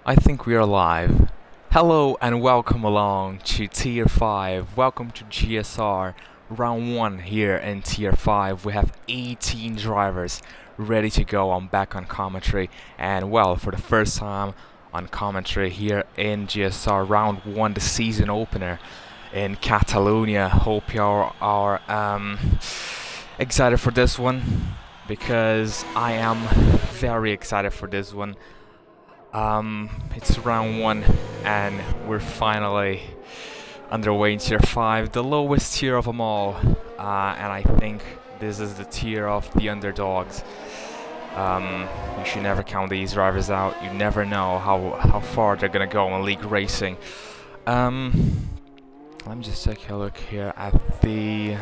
I think we are live. Hello and welcome along to Tier 5. Welcome to GSR Round 1 here in Tier 5. We have 18 drivers ready to go. I'm back on commentary, and well, for the first time on commentary here in GSR Round 1, the season opener in Catalonia. Hope you are excited for this one, because I am very excited for this one. It's round 1 and we're finally underway in tier 5, the lowest tier of them all, and I think this is the tier of the underdogs. You should never count these drivers out. You never know how far they're gonna go in league racing. Let me just take a look here at the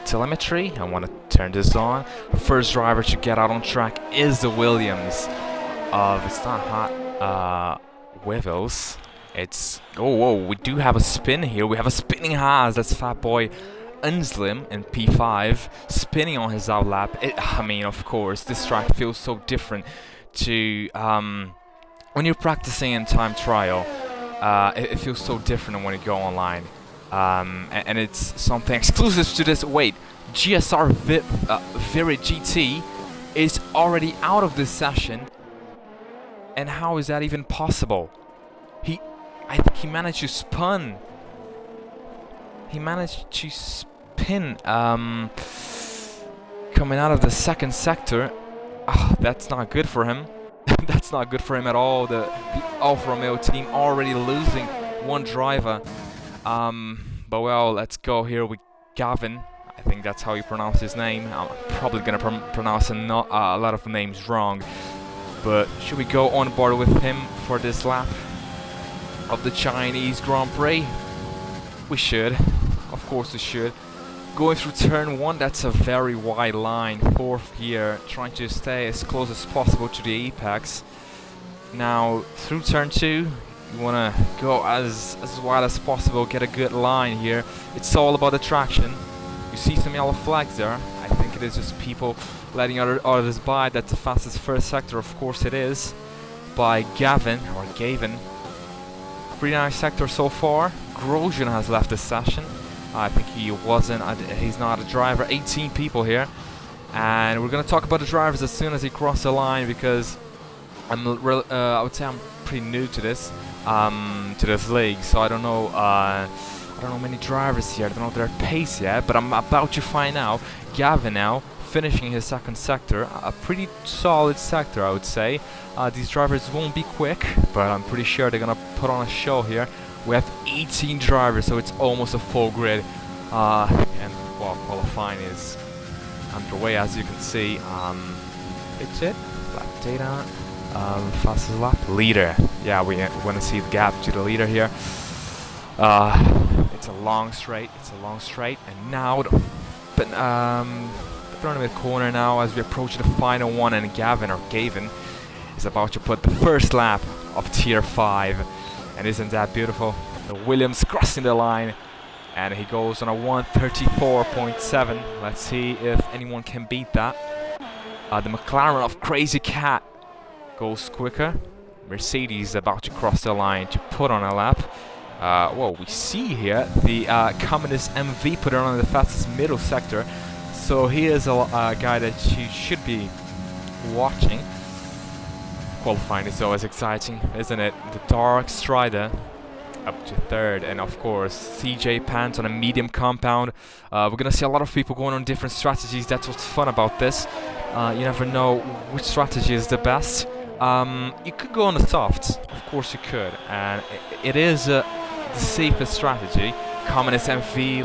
telemetry. I want to turn this on. The first driver to get out on track is the Williams of, it's not hot, Wevels. It's, oh whoa, we do have a spin here. We have a spinning Haas. That's Fat Boy Unslim in P5 spinning on his outlap. I mean, of course, this track feels so different to when you're practicing in time trial. It feels so different when you go online, and it's something exclusive to this. Wait, GSR Virid GT is already out of this session. And how is that even possible? I think he managed to spin. He managed to spin coming out of the second sector. That's not good for him. That's not good for him at all. The Alfa Romeo team already losing one driver. But well, let's go here with Gavin. I think that's how you pronounce his name. I'm probably gonna pronounce a lot of names wrong. But should we go on board with him for this lap of the Chinese Grand Prix? We should. Of course we should. Going through turn 1, that's a very wide line. 4th gear, trying to stay as close as possible to the apex. Now, through turn 2, you want to go as wide as possible, get a good line here. It's all about the traction. You see some yellow flags there. I think it is just people letting others by. That's the fastest first sector, of course it is, by Gavin, or Gavin. Pretty nice sector so far. Grosjean has left this session. I think he's not a driver. 18 people here. And we're going to talk about the drivers as soon as they cross the line, because I would say I'm pretty new to this league, so I don't know many drivers here. I don't know their pace yet, but I'm about to find out. Gavin now finishing his second sector, a pretty solid sector, I would say. These drivers won't be quick, but I'm pretty sure they're gonna put on a show here. We have 18 drivers, so it's almost a full grid, and well, qualifying is underway, as you can see. It's it, lap data, fastest lap, leader. Yeah, we want to see the gap to the leader here. It's a long straight, and now the tournament corner now as we approach the final one, and Gavin is about to put the first lap of tier 5, and isn't that beautiful? The Williams crossing the line, and he goes on a 1:34.7. Let's see if anyone can beat that. The McLaren of Crazy Cat goes quicker. Mercedes is about to cross the line to put on a lap. Well, we see here the Commentators MV put on the fastest middle sector, so he is a guy that you should be watching. Qualifying is always exciting, isn't it? The Dark Strider up to 3rd, and of course CJ Pant on a medium compound. We're gonna see a lot of people going on different strategies. That's what's fun about this. You never know which strategy is the best. You could go on the softs, of course you could, and it is the safest strategy. Commentators MV,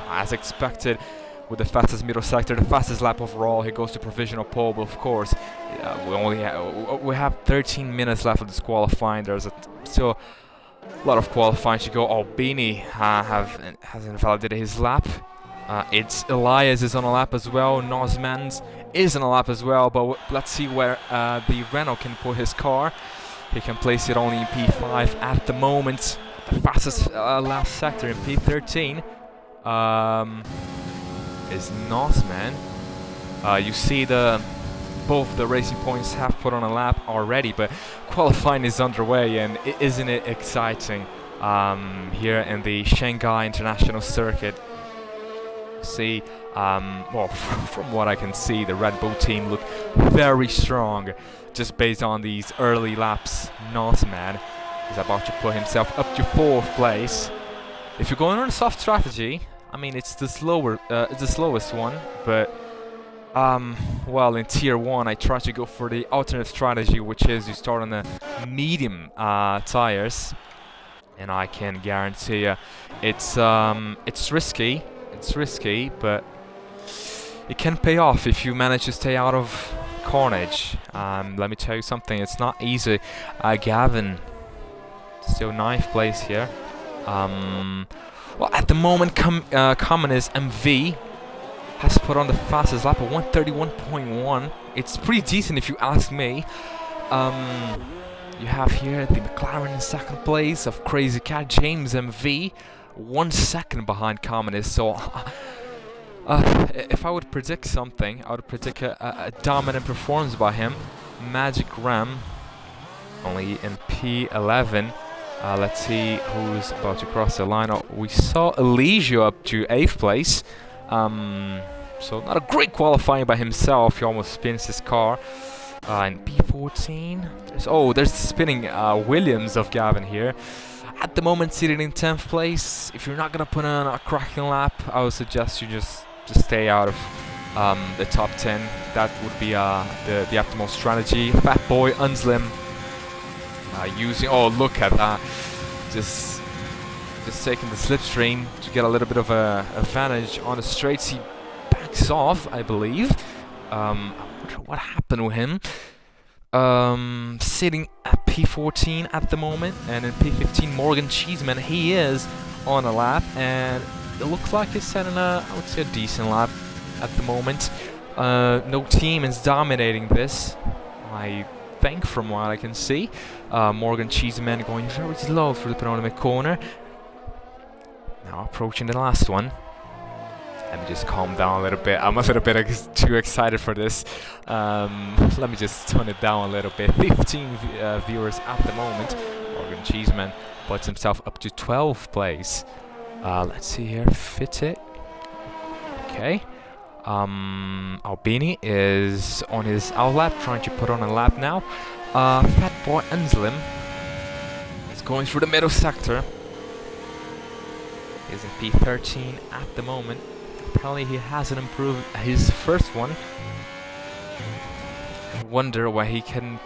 as expected, with the fastest middle sector, the fastest lap overall. He goes to provisional pole, but of course we have 13 minutes left of this qualifying. There's still a lot of qualifying to go. Albini has invalidated his lap. It's Elias is on a lap as well. Nosmans is on a lap as well, but let's see where the Renault can put his car. He can place it only in P5 at the moment. The fastest last sector in P13 is Nosman. You see the both the Racing Points have put on a lap already, but qualifying is underway, and isn't it exciting here in the Shanghai International Circuit? See, well, from what I can see, the Red Bull team look very strong just based on these early laps. Northman is about to put himself up to 4th place. If you're going on a soft strategy, I mean, it's the slowest one, but well, in Tier 1 I try to go for the alternate strategy, which is you start on the medium tires, and I can guarantee you it's risky. It's risky, but it can pay off if you manage to stay out of carnage. Let me tell you something, it's not easy. Gavin, still 9th place here. Well, at the moment, Communist MV has put on the fastest lap of 131.1. It's pretty decent if you ask me. You have here the McLaren in 2nd place of Crazy Cat, James MV, 1 second behind Communist. So if I would predict something, I would predict a dominant performance by him. Magic Ram only in P11. Let's see who's about to cross the line. Oh, we saw Eligio up to 8th place. So not a great qualifying by himself. He almost spins his car. In P14, there's the spinning Williams of Gavin here. At the moment, sitting in 10th place. If you're not gonna put on a cracking lap, I would suggest you just stay out of the top 10. That would be the optimal strategy. Fat Boy Unslim using. Oh, look at that! Just taking the slipstream to get a little bit of a advantage on the straights. He backs off, I believe. I wonder what happened with him. Sitting at P14 at the moment, and in P15, Morgan Cheeseman, he is on a lap, and it looks like he's setting I would say a decent lap at the moment. No team is dominating this, I think, from what I can see. Morgan Cheeseman going very slow through the penultimate corner. Now approaching the last one. Let me just calm down a little bit. I'm a little bit too excited for this. Let me just tone it down a little bit. 15 viewers at the moment. Morgan Cheeseman puts himself up to 12th place. Let's see here. Fit it. Okay. Albini is on his outlap, trying to put on a lap now. Fat Boy Unslim is going through the middle sector. He's in P13 at the moment. Apparently he hasn't improved his first one. I wonder why he can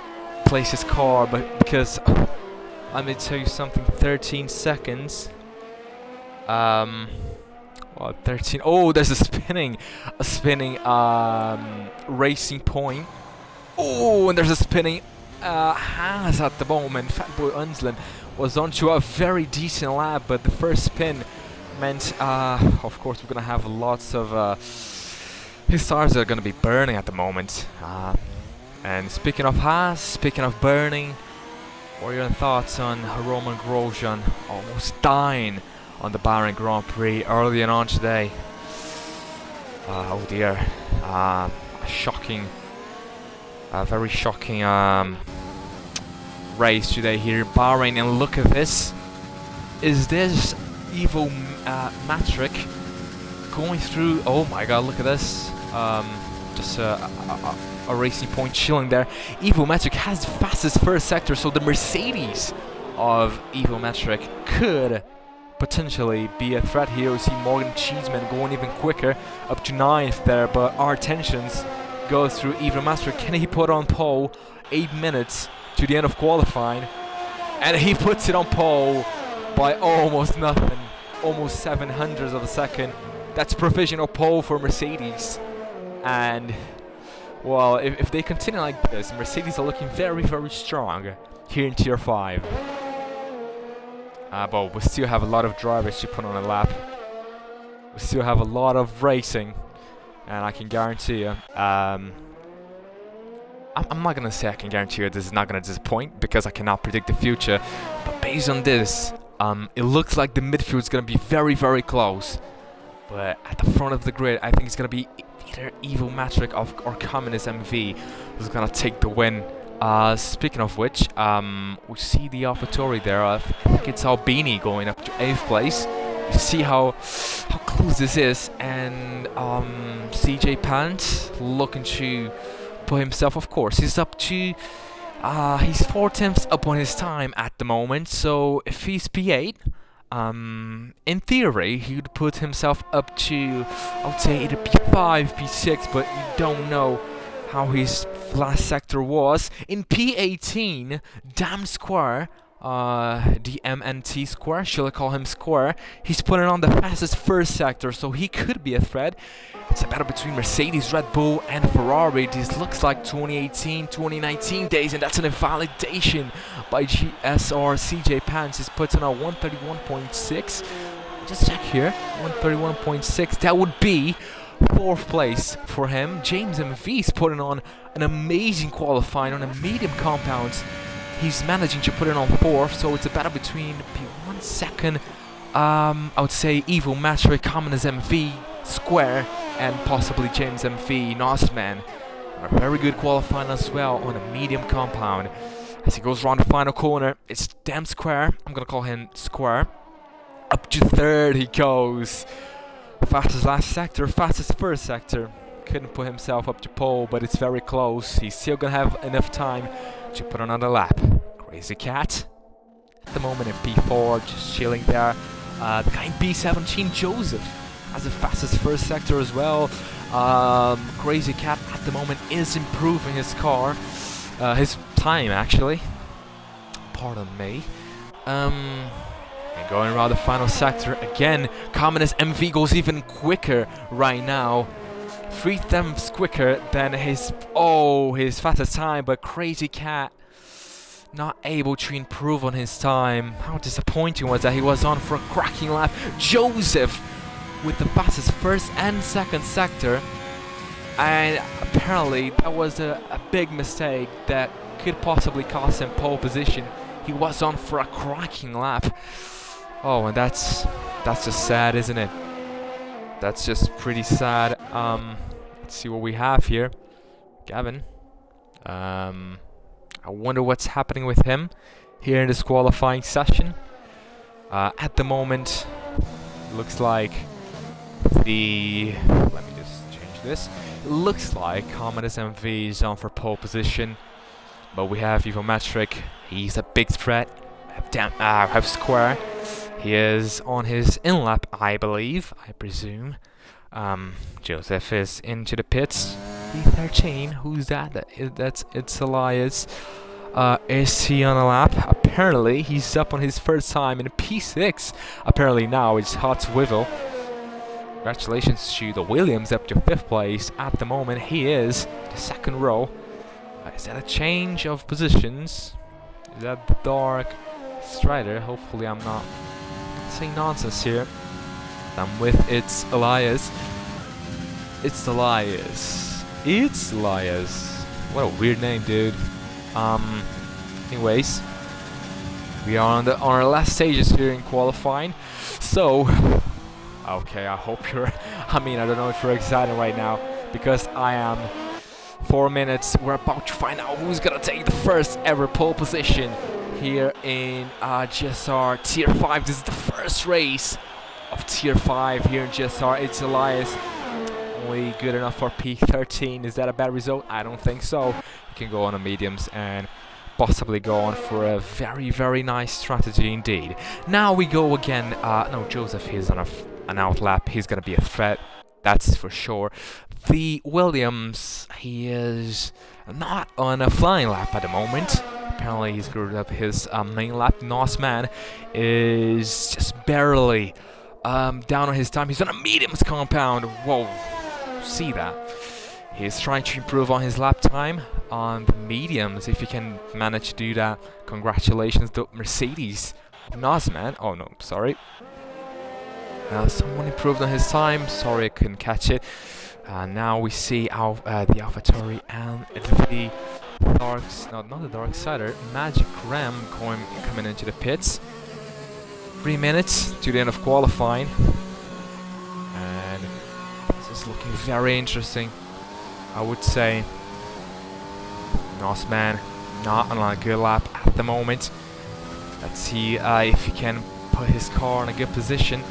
place his car, but because let me tell you something, 13 seconds. Well, 13. Oh, there's a spinning Racing Point. Oh, and there's a spinning Haas at the moment. Fat Boy Unslim was onto a very decent lap, but the first spin meant, of course, we're gonna have lots of his tires are gonna be burning at the moment. And speaking of Haas, speaking of burning, what are your thoughts on Roman Grosjean almost dying on the Bahrain Grand Prix early on today? Oh dear, very shocking race today here in Bahrain. And look at this, is this Evo Matric going through? Oh my god, look at this. Just a Racing Point chilling there. Evo Matric has the fastest first sector, so the Mercedes of Evo Matric could potentially be a threat here. We see Morgan Cheeseman going even quicker, up to 9th there, but our attentions go through Evo Matric. Can he put on pole? 8 minutes to the end of qualifying, and he puts it on pole by almost nothing, almost 700ths of a second. That's provisional pole for Mercedes. And well, if they continue like this, Mercedes are looking very, very strong here in Tier 5. But we still have a lot of drivers to put on a lap. We still have a lot of racing, and I can guarantee you, I'm not gonna say I can guarantee you this is not gonna disappoint, because I cannot predict the future. But based on this, it looks like the midfield is gonna be very, very close. But at the front of the grid, I think it's going to be either Evil Matric or Communist MV who's going to take the win. Speaking of which, we see the AlphaTauri there. I think it's Albini going up to 8th place. You see how close this is, and CJ Pant looking to put himself, of course, he's up to he's 4 tenths up on his time at the moment. So if he's P8, in theory he would put himself up to, I would say, either P5, P6, but you don't know how his last sector was. In P18, Damn Square, the MNT Square, shall I call him Square, he's putting on the fastest first sector, so he could be a threat. It's a battle between Mercedes, Red Bull and Ferrari. This looks like 2018, 2019 days, and that's an invalidation by GSR. CJ Pants is putting on 131.6. Just check here, 131.6. That would be 4th place for him. James MV is putting on an amazing qualifying on a medium compound. He's managing to put it on 4th, so it's a battle between P1 second, I would say Evil Matric, Communist MV, Square, and possibly James MV, Nosman. A very good qualifying as well on a medium compound. As he goes around the final corner, it's Damn Square. I'm gonna call him Square. Up to 3rd he goes. Fastest last sector, fastest first sector. Couldn't put himself up to pole, but it's very close. He's still gonna have enough time to put another lap. Crazy Cat at the moment in P4, just chilling there. The guy in P17, Joseph, has the fastest first sector as well. Crazy Cat at the moment is improving his car, his time actually. Pardon me. And going around the final sector again, Communist MV goes even quicker right now. 3 tenths quicker than his fastest time, but Crazy Cat not able to improve on his time. How disappointing was that? He was on for a cracking lap. Joseph with the fastest first and second sector, and apparently that was a big mistake that could possibly cost him pole position. He was on for a cracking lap. Oh, and that's just sad, isn't it? That's just pretty sad. Let's see what we have here. Gavin. I wonder what's happening with him here in this qualifying session. At the moment, looks like let me just change this. It looks like Communist MV is on for pole position, but we have Evo Metric. He's a big threat. Have Square. He is on his in-lap, I believe, I presume. Joseph is into the pits. P13, who's that? It's Elias. Is he on a lap? Apparently, he's up on his first time in a P6. Apparently now it's Hot Swivel. Congratulations to the Williams up to 5th place. At the moment, he is the 2nd row. Is that a change of positions? Is that the Dark Strider? Hopefully I'm not saying nonsense here. I'm with It's Elias. It's Elias. It's Elias. What a weird name, dude. Anyways, we are on our last stages here in qualifying. So, okay, I hope you're. I don't know if you're excited right now, because I am. 4 minutes. We're about to find out who's gonna take the first ever pole position here in GSR Tier 5. This is the first race of Tier 5 here in GSR. It's Elias. Only good enough for P13. Is that a bad result? I don't think so. You can go on a mediums and possibly go on for a very, very nice strategy indeed. Now we go again. No, Joseph is on an outlap. He's gonna be a threat. That's for sure. The Williams, he is not on a flying lap at the moment. Apparently he screwed up his main lap. Nosman is just barely down on his time. He's on a mediums compound. Whoa, see that? He's trying to improve on his lap time on the mediums. If you can manage to do that, congratulations to Mercedes. Nosman, oh no, sorry. Someone improved on his time. Sorry, I couldn't catch it. Now we see the AlphaTauri and the not the Dark Sider, Magic Ram coming into the pits. 3 minutes to the end of qualifying. is looking very interesting, I would say. Norseman not on a good lap at the moment. Let's see if he can put his car in a good position.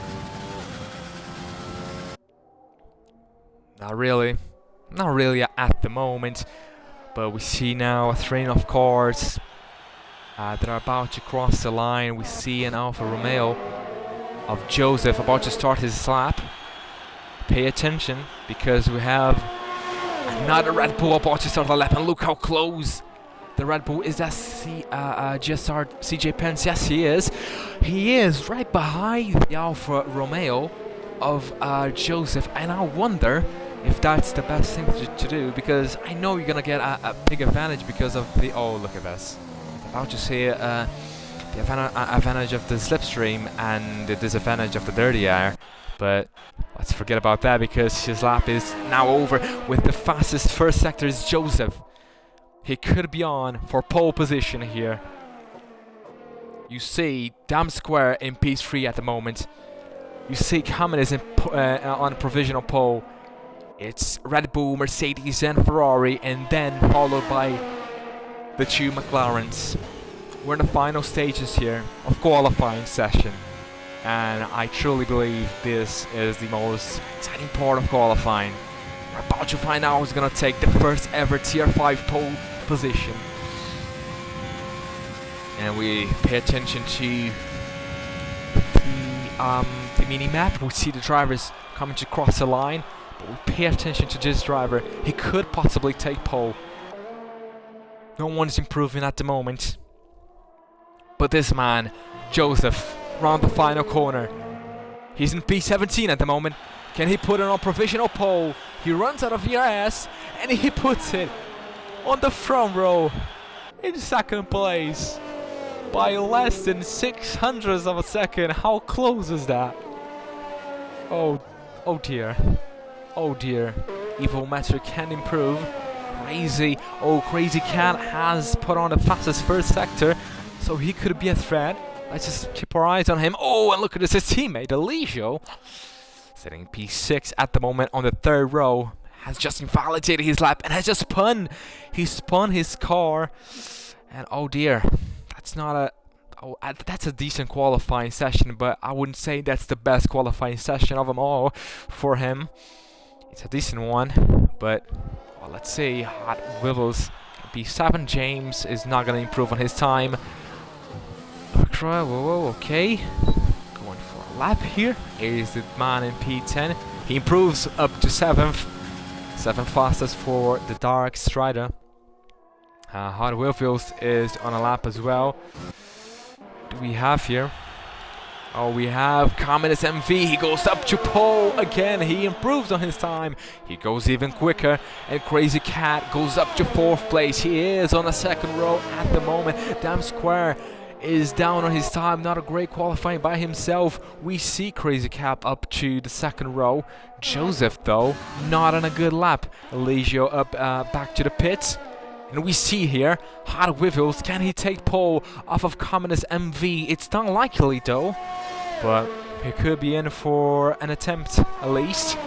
Not really at the moment, but we see now a train of cars that are about to cross the line. We see an Alfa Romeo of Joseph about to start his lap. Pay attention, because we have another Red Bull about to start the lap, and look how close the Red Bull is. That GSR CJ Pence. Yes, he is. He is right behind the Alfa Romeo of Joseph, and I wonder if that's the best thing to do, because I know you're gonna get a big advantage because of the. Oh, look at this! I'm about to say the advantage of the slipstream and the disadvantage of the dirty air, but let's forget about that, because his lap is now over with the fastest first sector is Joseph. He could be on for pole position here. You see Dam Square in P3 at the moment. You see Kamen is on provisional pole. It's Red Bull, Mercedes and Ferrari, and then followed by the two McLarens. We're in the final stages here of qualifying session, and I truly believe this is the most exciting part of qualifying. We're about to find out who's gonna take the first ever Tier 5 pole position. And we pay attention to the mini-map. We see the drivers coming to cross the line, but we pay attention to this driver. He could possibly take pole. No one's improving at the moment, but this man, Joseph, round the final corner. He's in P17 at the moment. Can he put it on provisional pole? He runs out of ERS and he puts it on the front row in second place by less than 600ths of a second. How close is that? Oh dear. Oh dear. Evil Metric can improve. Crazy. Oh, Crazy Cat has put on the fastest first sector, so he could be a threat. Let's just keep our eyes on him. Oh, and look at this, his teammate, Eligio, sitting P6 at the moment on the third row, has just invalidated his lap and has just spun. He spun his car, and oh dear, that's not a. Oh, that's a decent qualifying session, but I wouldn't say that's the best qualifying session of them all for him. It's a decent one, but well, let's see. Hot Wibbles P7. James is not going to improve on his time. Whoa, okay. Going for a lap here. Here's the man in P10. He improves up to 7th. 7th fastest for the Dark Strider. Hot Wheels is on a lap as well. What do we have here? Oh, we have Commentators MV. He goes up to pole again. He improves on his time. He goes even quicker. And Crazy Cat goes up to 4th place. He is on the second row at the moment. Dam Square is down on his time. Not a great qualifying by himself. We see Crazy Cat up to the second row. Joseph, though, not on a good lap. Eligio up back to the pits. And we see here, Hot Wheels, can he take pole off of Commentators MV? It's not likely though, but he could be in for an attempt at least.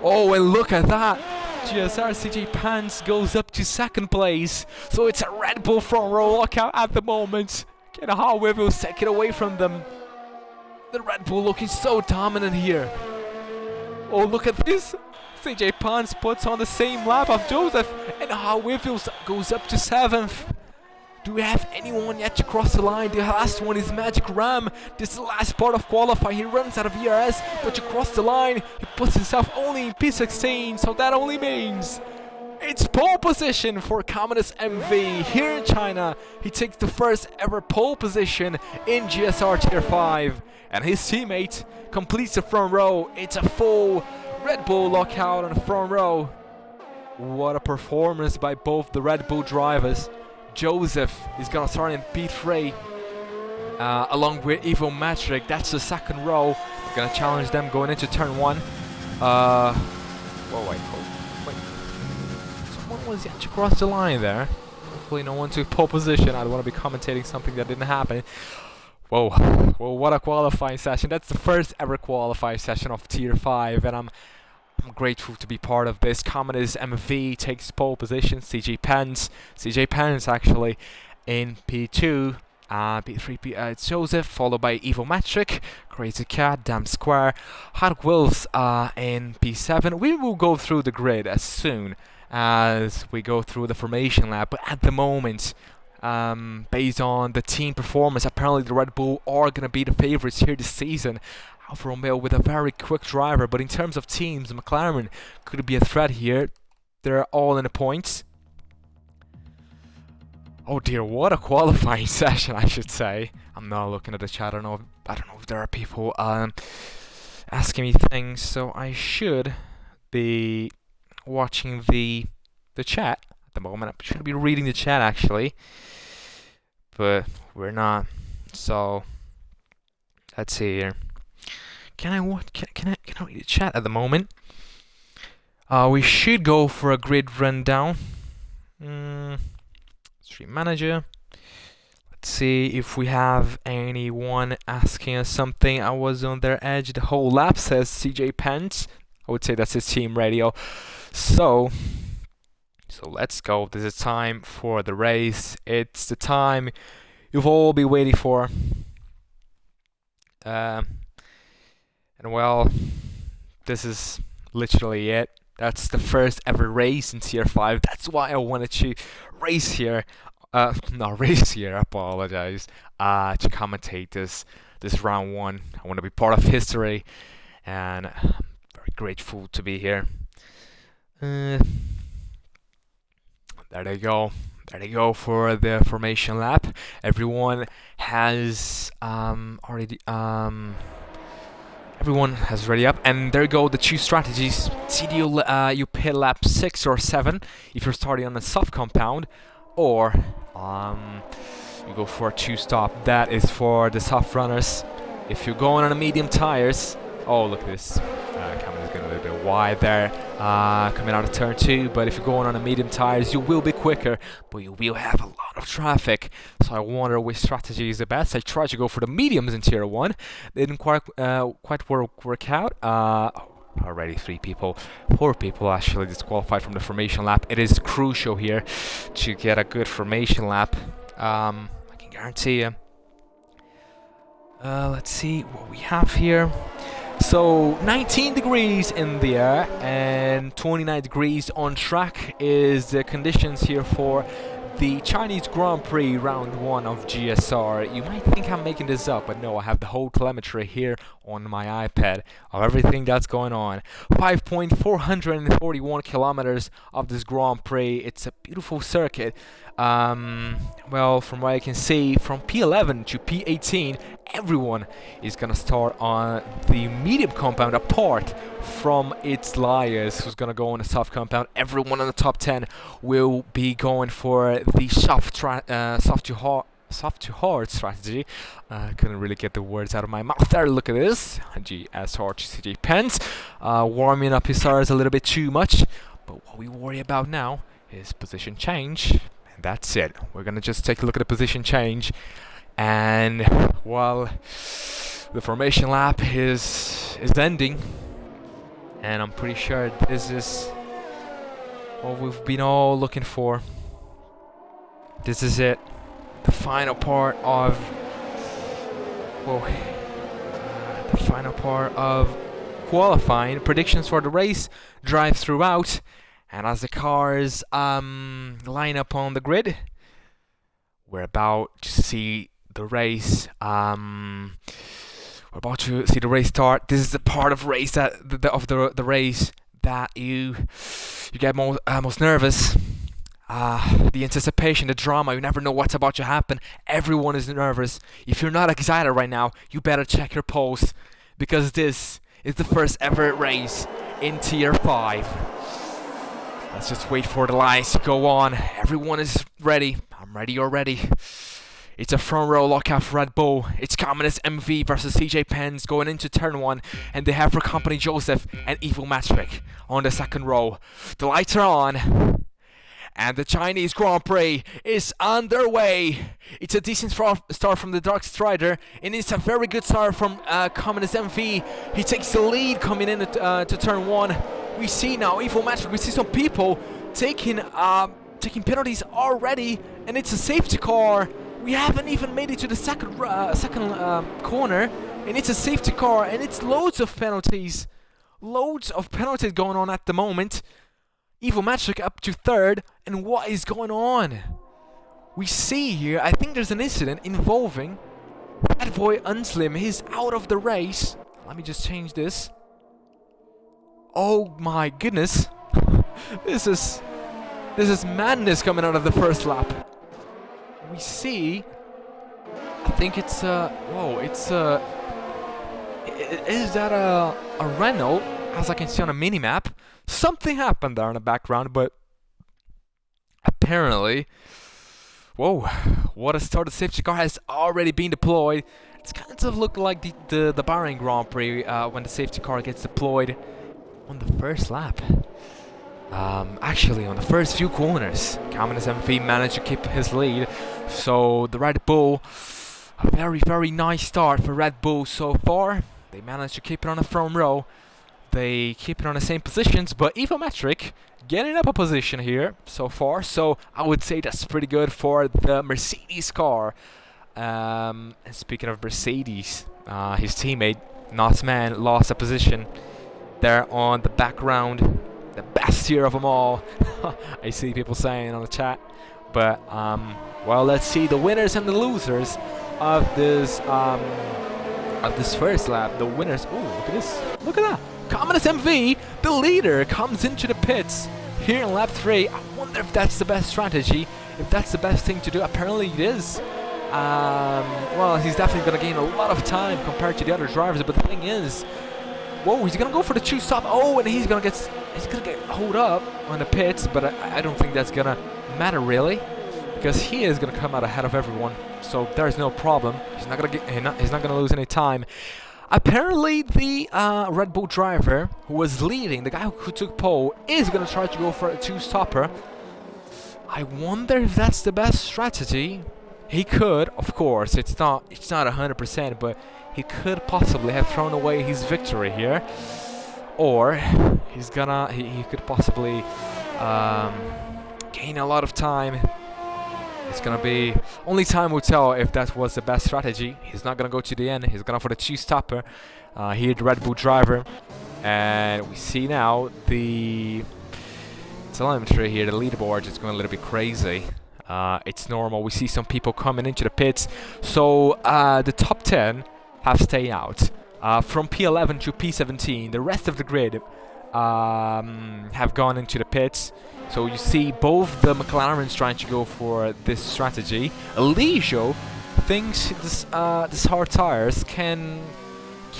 Oh, and look at that! GSR CJ Pants goes up to 2nd place, so it's a Red Bull front row lockout at the moment. Can Hot Wheels take it away from them? The Red Bull looking so dominant here. Oh, look at this! CJ Pants puts on the same lap of Joseph, and Hot Wheels goes up to 7th. Do we have anyone yet to cross the line? The last one is Magic Ram. This is the last part of qualifying. He runs out of ERS, but to cross the line, he puts himself only in P16, so that only means it's pole position for Commentators MV here in China. He takes the first ever pole position in GSR Tier 5, and his teammate completes the front row. It's a full Red Bull lockout on the front row. What a performance by both the Red Bull drivers. Joseph is gonna start in P3 along with Evil Metric. That's the second row. We're gonna challenge them going into turn 1. Wait. Someone was yet to cross the line there. Hopefully no one took pole position. I don't want to be commentating something that didn't happen. Whoa, what a qualifying session. That's the first ever qualifying session of Tier 5, and I'm grateful to be part of this. Commentators MV takes pole position. CJ Pence actually in P2. P3, it's Joseph, followed by Evil Metric, Crazy Cat, Damn Square, Hot Wheels in P7. We will go through the grid as soon as we go through the formation lap, but at the moment, based on the team performance, apparently the Red Bull are going to be the favorites here this season. Alfa Romeo with a very quick driver, but in terms of teams, McLaren could be a threat here. They're all in the points. Oh dear, what a qualifying session, I should say. I'm not looking at the chat. I don't know if there are people asking me things, so I should be watching the chat at the moment. I should be reading the chat actually, but we're not. So let's see here. Can I read the chat at the moment? We should go for a grid rundown. Stream manager. Let's see if we have anyone asking us something. I was on their edge the whole lap, says CJ Pence. I would say that's his team radio. So let's go. This is time for the race. It's the time you've all been waiting for. And well, this is literally it. That's the first ever race in Tier 5. That's why I wanted to race here. Not race here, I apologize. To commentate this round 1. I want to be part of history. And I'm very grateful to be here. There they go. There they go for the formation lap. Everyone has already everyone has ready up, and there you go the two strategies. CDU you pit lap 6 or 7 if you're starting on a soft compound, or you go for a 2-stop. That is for the soft runners. If you're going on a medium tires, oh look at this. Camera's getting a little bit wide there, coming out of turn 2. But if you're going on a medium tires, you will be quicker, but you will have a lot of traffic. So I wonder which strategy is the best. I tried to go for the mediums in Tier 1. They didn't quite work out. Already 4 people actually disqualified from the formation lap. It is crucial here to get a good formation lap. I can guarantee you. Let's see what we have here. So 19 degrees in the air and 29 degrees on track is the conditions here for the Chinese Grand Prix round 1 of GSR. You might think I'm making this up, but no, I have the whole telemetry here on my iPad of everything that's going on. 5.441 kilometers of this Grand Prix. It's a beautiful circuit. Well, from what I can see, from P11 to P18, everyone is gonna start on the medium compound apart from its liars who's gonna go on the soft compound. Everyone on the top 10 will be going for the soft to hard strategy. Couldn't really get the words out of my mouth there. Look at this. GSR to CJ Pence. Warming up his tires a little bit too much. But what we worry about now is position change. And that's it. We're going to just take a look at the position change. And, well, the formation lap is ending. And I'm pretty sure this is what we've been all looking for. This is it. The final part of qualifying. Predictions for the race, drive throughout, and as the cars line up on the grid, we're about to see the race. We're about to see the race start. This is the part of race that the race that you get most nervous. The anticipation, the drama, you never know what's about to happen. Everyone is nervous. If you're not excited right now, you better check your pulse, because this is the first ever race in Tier 5. Let's just wait for the lights to go on. Everyone is ready. I'm ready already. It's a front row lockout for Red Bull. It's Commentators MV versus CJ Pence going into turn 1, and they have for company Joseph and Evil Metric on the second row. The lights are on. And the Chinese Grand Prix is underway. It's a decent start from the Dark Strider, and it's a very good start from Commentators MV. He takes the lead coming in to turn 1. We see now Evo Magic. We see some people taking penalties already, and it's a safety car. We haven't even made it to the second corner, and it's a safety car, and it's loads of penalties. Loads of penalties going on at the moment. Evo Magic up to third, and what is going on? We see here, I think there's an incident involving Bad Boy Unslim. He's out of the race. Let me just change this. Oh my goodness. This is madness coming out of the first lap. We see, I think it's whoa, it's is that a Renault, as I can see on a mini-map? Something happened there in the background, but apparently, whoa, what a start. The safety car has already been deployed. It's kind of looked like the Bahrain Grand Prix when the safety car gets deployed on the first lap. Actually, on the first few corners, Commentators MV managed to keep his lead. So the Red Bull, a very, very nice start for Red Bull so far. They managed to keep it on the front row. They keep it on the same positions, but Evo Metric getting up a position here so far. So I would say that's pretty good for the Mercedes car. And speaking of Mercedes, his teammate Nosman lost a position there on the background. The best here of them all. I see people saying on the chat. But well, let's see the winners and the losers of this first lap. The winners. Oh, look at this! Look at that! Commentators MV, the leader, comes into the pits here in lap 3. I wonder if that's the best strategy. If that's the best thing to do. Apparently it is. Well, he's definitely going to gain a lot of time compared to the other drivers. But the thing is, whoa, he's gonna go for the 2-stop. Oh, and he's gonna get hold up on the pits, but I don't think that's gonna matter really, because he is gonna come out ahead of everyone. So there's no problem. He's not gonna lose any time. Apparently, the Red Bull driver who was leading, the guy who took pole, is gonna try to go for a 2-stopper. I wonder if that's the best strategy. He could, of course. It's not 100%, but he could possibly have thrown away his victory here, or he could possibly gain a lot of time. It's gonna be only time will tell if that was the best strategy. He's not gonna go to the end. He's gonna for the 2-stopper. Here, the Red Bull driver, and we see now the telemetry here. The leaderboard is going a little bit crazy. It's normal. We see some people coming into the pits. So the top 10 have stayed out. From P11 to P17, the rest of the grid have gone into the pits. So you see both the McLarens trying to go for this strategy. Eligio thinks this hard tires can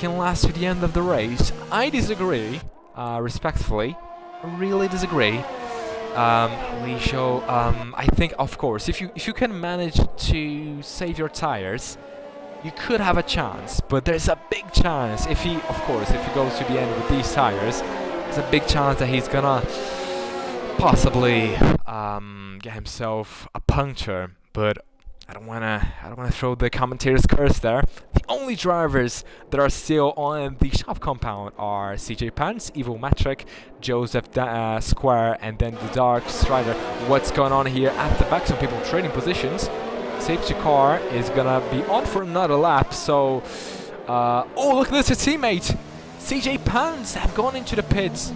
last to the end of the race. I disagree, respectfully. I really disagree. Eligio, I think, of course, if you can manage to save your tires, you could have a chance, but there's a big chance if he goes to the end with these tires, there's a big chance that he's gonna possibly get himself a puncture. But I don't wanna throw the commentators' curse there. The only drivers that are still on the shop compound are CJ Pants, Evo Metric, Joseph Square, and then the Dark Strider. What's going on here at the back? Some people trading positions. Safety car is gonna be on for another lap. So, oh, look at this! His teammate, CJ Pants, have gone into the pits.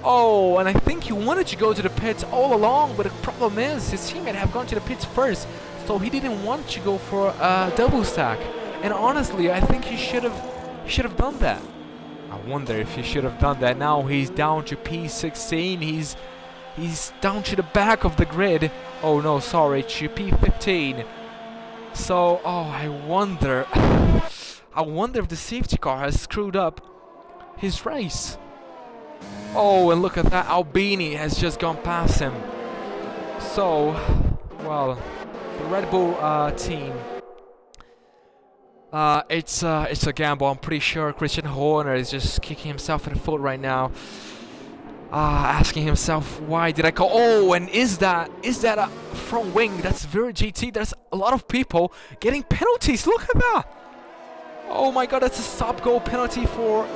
Oh, and I think he wanted to go to the pits all along, but the problem is his teammate have gone to the pits first, so he didn't want to go for a double stack. And honestly, I think he should have done that. I wonder if he should have done that. Now he's down to P16. He's down to the back of the grid. Oh no, sorry, to P15. So, oh, I wonder if the safety car has screwed up his race. Oh, and look at that, Albini has just gone past him. So, well, the Red Bull team, it's a gamble. I'm pretty sure Christian Horner is just kicking himself in the foot right now, asking himself, why did I call? Oh, and is that a front wing? That's very GT. There's a lot of people getting penalties. Look at that. Oh my God, that's a stop goal penalty for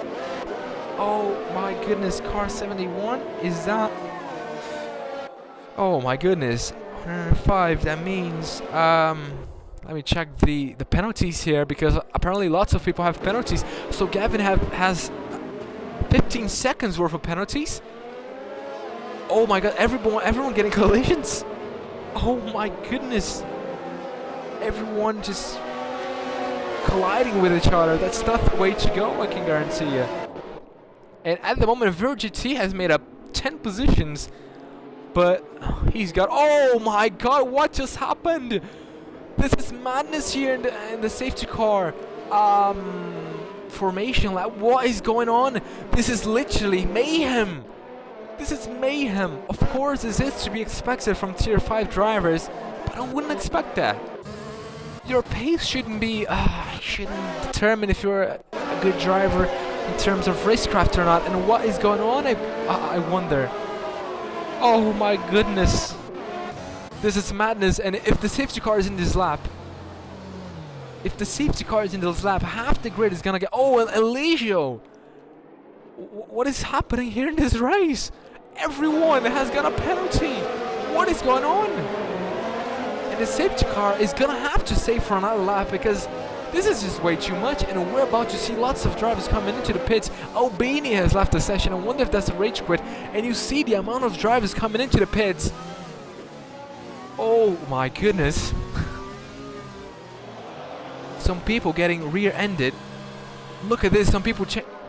Oh my goodness, car 71, is that? Oh my goodness, 105, that means, let me check the penalties here, because apparently lots of people have penalties. So Gavin has 15 seconds worth of penalties. Oh my god, everyone getting collisions. Oh my goodness. Everyone just colliding with each other. That's not the way to go, I can guarantee you. And at the moment, Virgin T has made up 10 positions. But he's got... Oh my god, what just happened? This is madness here in the safety car formation lap. What is going on? This is literally mayhem. This is mayhem. Of course, this is to be expected from Tier 5 drivers, but I wouldn't expect that. Your pace shouldn't be... shouldn't determine if you're a good driver in terms of racecraft or not. And what is going on? I wonder. Oh my goodness. This is madness. And if the safety car is in this lap, half the grid is gonna get... Oh, and Eligio! What is happening here in this race? Everyone has got a penalty. What is going on? And the safety car is gonna have to save for another lap, because this is just way too much, and we're about to see lots of drivers coming into the pits. Albini has left the session. I wonder if that's a rage quit. And you see the amount of drivers coming into the pits. Oh my goodness. Some people getting rear-ended. Look at this. Some people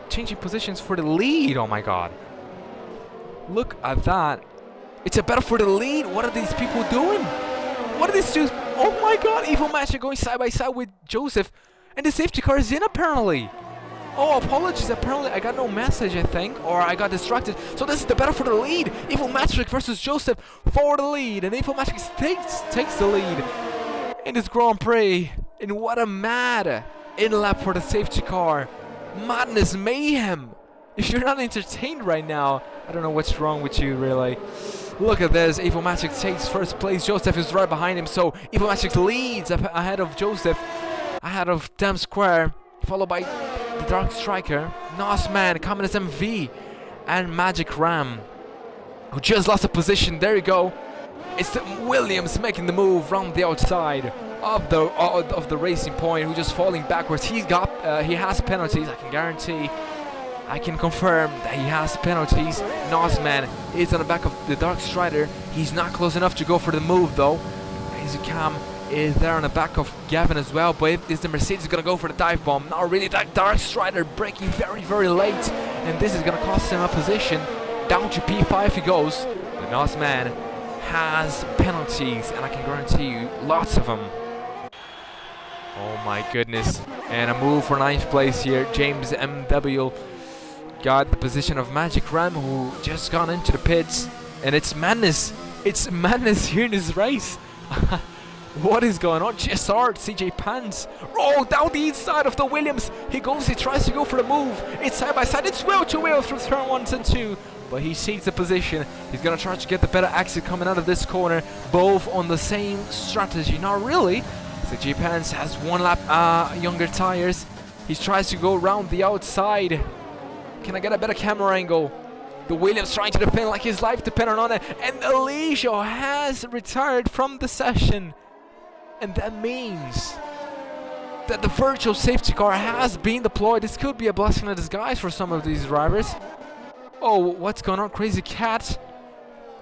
changing positions for the lead. Oh my god. Look at that. It's a battle for the lead. What are these people doing? What are these two? Oh my god. Evil Match are going side by side with Joseph. And the safety car is in apparently. Oh, apologies. Apparently I got no message, I think. Or I got distracted. So this is the battle for the lead. Evil Matrix versus Joseph for the lead. And Evil Matrix takes the lead in this Grand Prix. And what a mad in-lap for the safety car. Madness, mayhem. If you're not entertained right now, I don't know what's wrong with you, really. Look at this. Evil Matrix takes first place. Joseph is right behind him. So Evil Matrix leads ahead of Joseph, ahead of Dam Square, followed by the Dark Striker, Nosman, Commodus MV, and Magic Ram, who just lost a position. There you go. It's the Williams making the move round the outside of the racing point, who just falling backwards. He has penalties. I can guarantee. I can confirm that he has penalties. Nosman is on the back of the Dark Strider. He's not close enough to go for the move though. Izukam is there on the back of Gavin as well, but is the Mercedes going to go for the dive bomb? Not really. That Dark Strider braking very, very late, and this is going to cost him a position. Down to P5 he goes. The Nosman has penalties, and I can guarantee you lots of them. Oh my goodness. And a move for 9th place here. James MW got the position of Magic Ram, who just gone into the pits. And it's madness. It's madness here in this race. What is going on? GSR, CJ Pants. Roll down the inside of the Williams. He tries to go for the move. It's side by side. It's wheel to wheel through turn 1 and 2. But he sees the position. He's going to try to get the better exit coming out of this corner. Both on the same strategy. Not really. CJ Pants has one lap younger tires. He tries to go around the outside. Can I get a better camera angle? The Williams trying to defend like his life depended on it. And Eligio has retired from the session. And that means that the virtual safety car has been deployed. This could be a blessing in disguise for some of these drivers. Oh, what's going on? Crazy Cat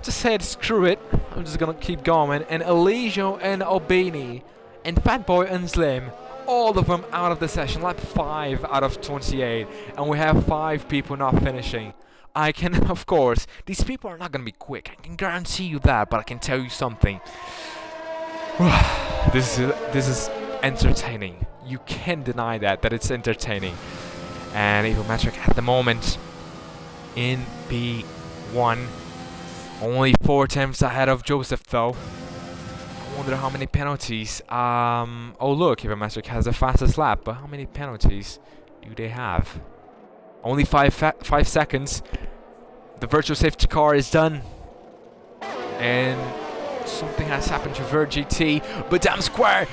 just said screw it. I'm just gonna keep going. And Eligio and Albini and Fatboy and Slim, all of them out of the session. Lap 5 out of 28. And we have 5 people not finishing. I can, of course, these people are not going to be quick. I can guarantee you that, but I can tell you something. This is entertaining. You can't deny that it's entertaining. And Evil Metric at the moment in P1. Only 4 attempts ahead of Joseph, though. I wonder how many penalties. Oh, look, Evil Metric has the fastest lap, but how many penalties do they have? Only 5 seconds. The virtual safety car is done. And something has happened to Vir GT. But Dam Square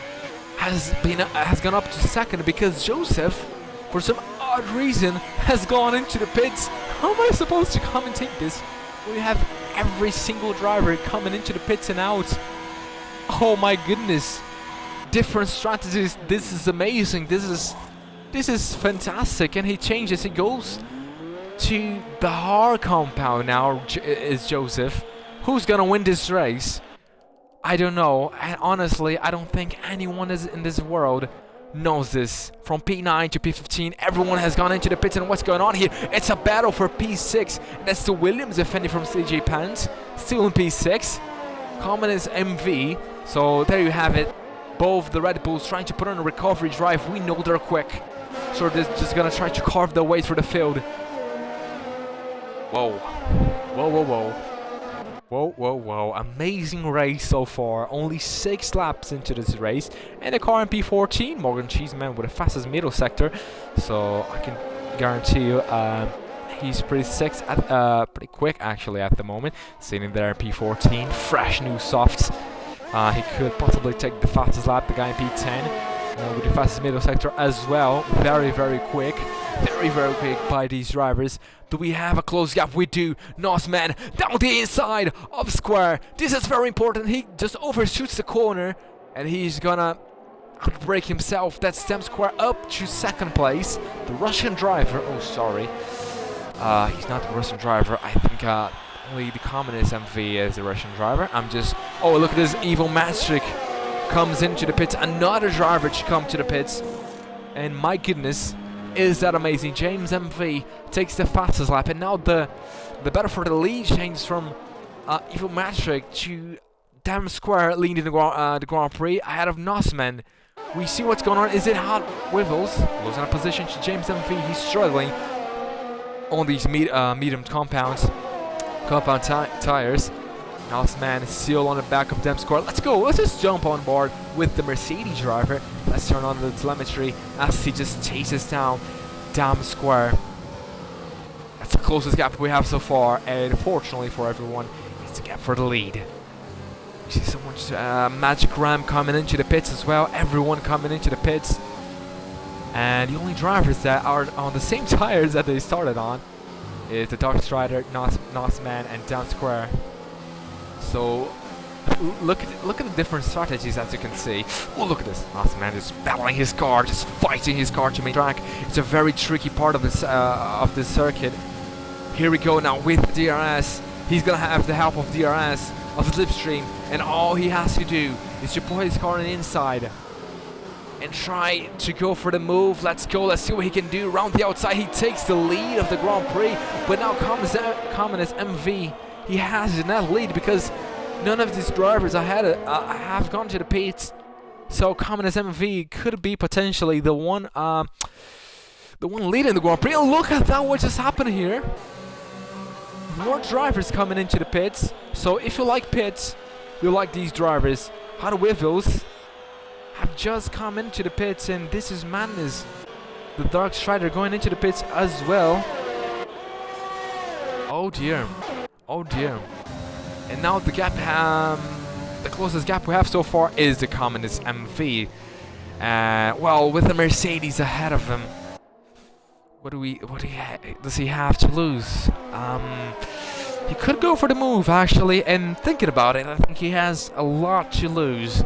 has gone up to second because Joseph, for some odd reason has gone into the pits. How am I supposed to commentate this? We have every single driver coming into the pits and out. Oh my goodness. Different strategies. This is amazing. This is fantastic. And he changes. He goes to the R compound now. Is Joseph. Who's gonna win this race? I don't know. And honestly, I don't think anyone is in this world knows this. From P9 to P15, everyone has gone into the pits, and what's going on here? It's a battle for P6. That's the Williams defending from CJ Pants, still in P6. Common is MV. So there you have it. Both the Red Bulls trying to put on a recovery drive. We know they're quick, so they're just gonna try to carve their way through the field. Whoa, whoa, whoa, whoa. Whoa, whoa, whoa. Amazing race so far. Only 6 laps into this race. And the car in P14, Morgan Cheeseman with the fastest middle sector. So I can guarantee you he's pretty quick actually at the moment. Sitting there in P14. Fresh new softs. He could possibly take the fastest lap, the guy in P10. With the fastest middle sector as well. Very, very quick. Very, very quick by these drivers. Do we have a close gap? We do. Nosman down the inside of square. This is very important. He just overshoots the corner and he's gonna break himself. That's Dem Square up to second place. The Russian driver. Oh, sorry. He's not the Russian driver. I think only the communist MV is the Russian driver. Oh, look at this. Evil Magic comes into the pits. Another driver to come to the pits. And my goodness. Is that amazing? James MV takes the fastest lap, and now the battle for the lead changes from Evil Magic to Dem Square leading the Grand Prix ahead of Nosman. We see what's going on. Is it Hot Wivels? Losing a position to James MV. He's struggling on these medium compound tires. Nosman is still on the back of Dem Square. Let's go. Let's just jump on board with the Mercedes driver. Let's turn on the telemetry as he just chases down Dem Square. That's the closest gap we have so far, and fortunately for everyone, it's the gap for the lead. You see someone's Magic Ram coming into the pits as well. Everyone coming into the pits. And the only drivers that are on the same tires that they started on is the Dark Strider, Nosman, and Dem Square. So look at the different strategies, as you can see. Oh, look at this. Nosman is battling his car, just fighting his car to make track. It's a very tricky part of this circuit. Here we go now with DRS. He's gonna have the help of DRS, of the slipstream, and all he has to do is to put his car on the inside and try to go for the move. Let's go. Let's see what he can do. Around the outside, he takes the lead of the Grand Prix, but now comes MV. He has in that lead because none of these drivers ahead have gone to the pits. So Communist MV could be potentially the one leading the Grand Prix. Look at that! What just happened here? More drivers coming into the pits. So if you like pits, you like these drivers. Hot Wheels have just come into the pits, and this is madness. The Dark Strider going into the pits as well. Oh dear. Oh dear. And now the gap, the closest gap we have so far is the Communist MV. Well, with the Mercedes ahead of him, what does he have to lose? He could go for the move actually, and thinking about it, I think he has a lot to lose.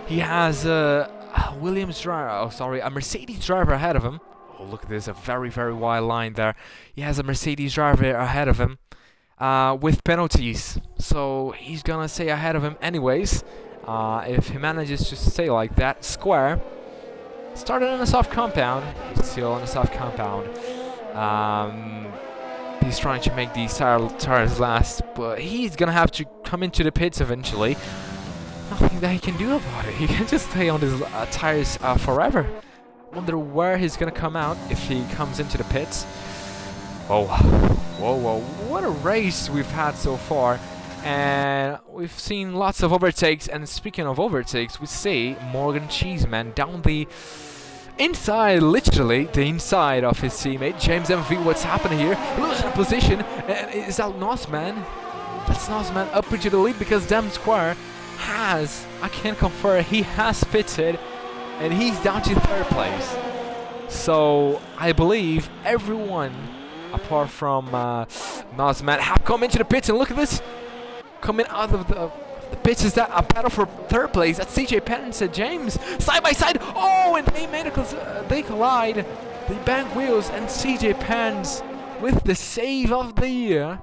He has a Mercedes driver ahead of him. Oh, look at this, a very, very wide line there. He has a Mercedes driver ahead of him. With penalties, so he's gonna stay ahead of him anyways. If he manages to stay like that. Square started on a soft compound. He's still on a soft compound. He's trying to make these tires last, but he's gonna have to come into the pits eventually. Nothing that he can do about it. He can just stay on his tires forever. Wonder where he's gonna come out if he comes into the pits. Oh, whoa, whoa, what a race we've had so far. And we've seen lots of overtakes. And speaking of overtakes, we see Morgan Cheeseman down the inside, literally the inside of his teammate. James MV, what's happening here? Losing a position. And is that Nosman? That's Nosman up into the lead because Dem Square has, I can't confirm, he has pitted. And he's down to third place. So I believe everyone, apart from Nazman, have come into the pits, and look at this, coming out of the pits is that a battle for third place. That's CJ Pence and James side by side. Oh, and they collide. They bang wheels, and CJ Pence with the save of the year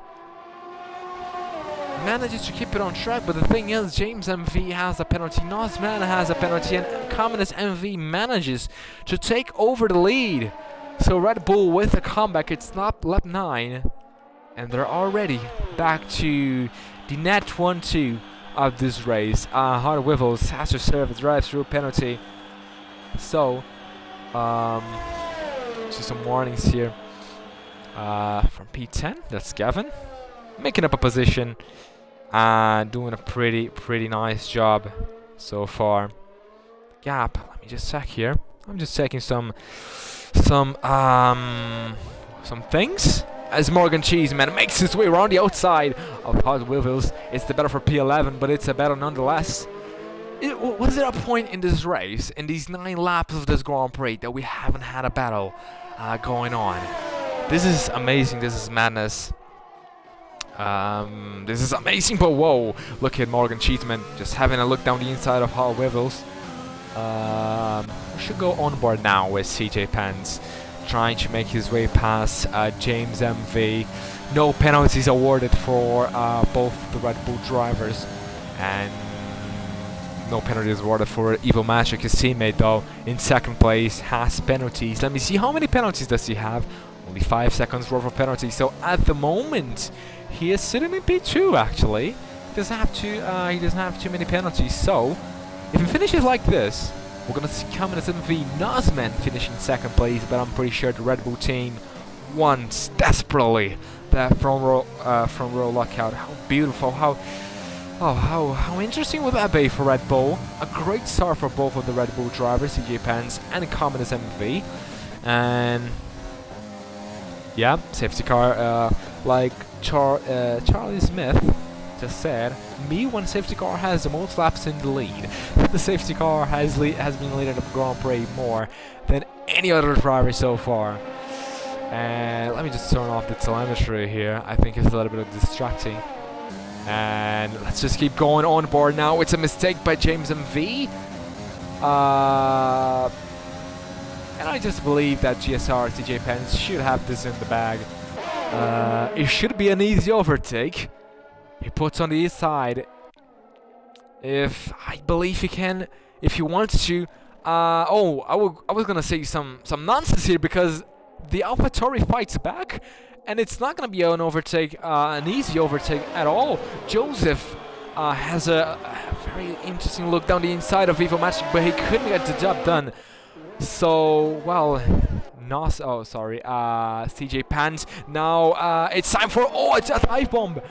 manages to keep it on track. But the thing is, James MV has a penalty, Nazman has a penalty, and Commentators MV manages to take over the lead. So Red Bull with a comeback. It's not lap 9, and they're already back to the net 1-2 of this race. Hard Wivels has to serve a drive-through penalty. So, just some warnings here from P10. That's Gavin making up a position and doing a pretty nice job so far. Gap. Let me just check here. I'm just checking some things. As Morgan Cheeseman makes his way around the outside of Hot Wheels. It's the battle for P11, but it's a battle nonetheless. Was there a point in this race, in these 9 laps of this Grand Prix, that we haven't had a battle going on? This is amazing. This is madness. This is amazing, but whoa. Look at Morgan Cheeseman just having a look down the inside of Hot Wheels. We should go on board now with CJ Pence, trying to make his way past James MV. No penalties awarded for both the Red Bull drivers, and no penalties awarded for Evo Magic. His teammate, though, in second place, has penalties. Let me see, how many penalties does he have? Only 5 seconds worth of penalties. So at the moment, he is sitting in P2. Actually, he doesn't have too many penalties. So if he finishes like this, we're gonna see Commentators MV Nazman finishing second place, but I'm pretty sure the Red Bull team wants desperately that front row lockout. How beautiful! How interesting would that be for Red Bull? A great start for both of the Red Bull drivers, CJ Pence and Commentators MV, and yeah, safety car like Charlie Smith just said, me when safety car has the most laps in the lead. The safety car has been leading the Grand Prix more than any other driver so far. And let me just turn off the telemetry here. I think it's a little bit distracting. And let's just keep going on board now. It's a mistake by James MV. And I just believe that GSR CJ Pence should have this in the bag. It should be an easy overtake. He puts on the east side. I believe he can, if he wants to. I was gonna say some nonsense here, because the AlphaTauri fights back, and it's not gonna be an overtake, an easy overtake at all. Joseph has a very interesting look down the inside of Evo Magic, but he couldn't get the job done. So, well, CJ Pence. Now it's time for, it's a dive bomb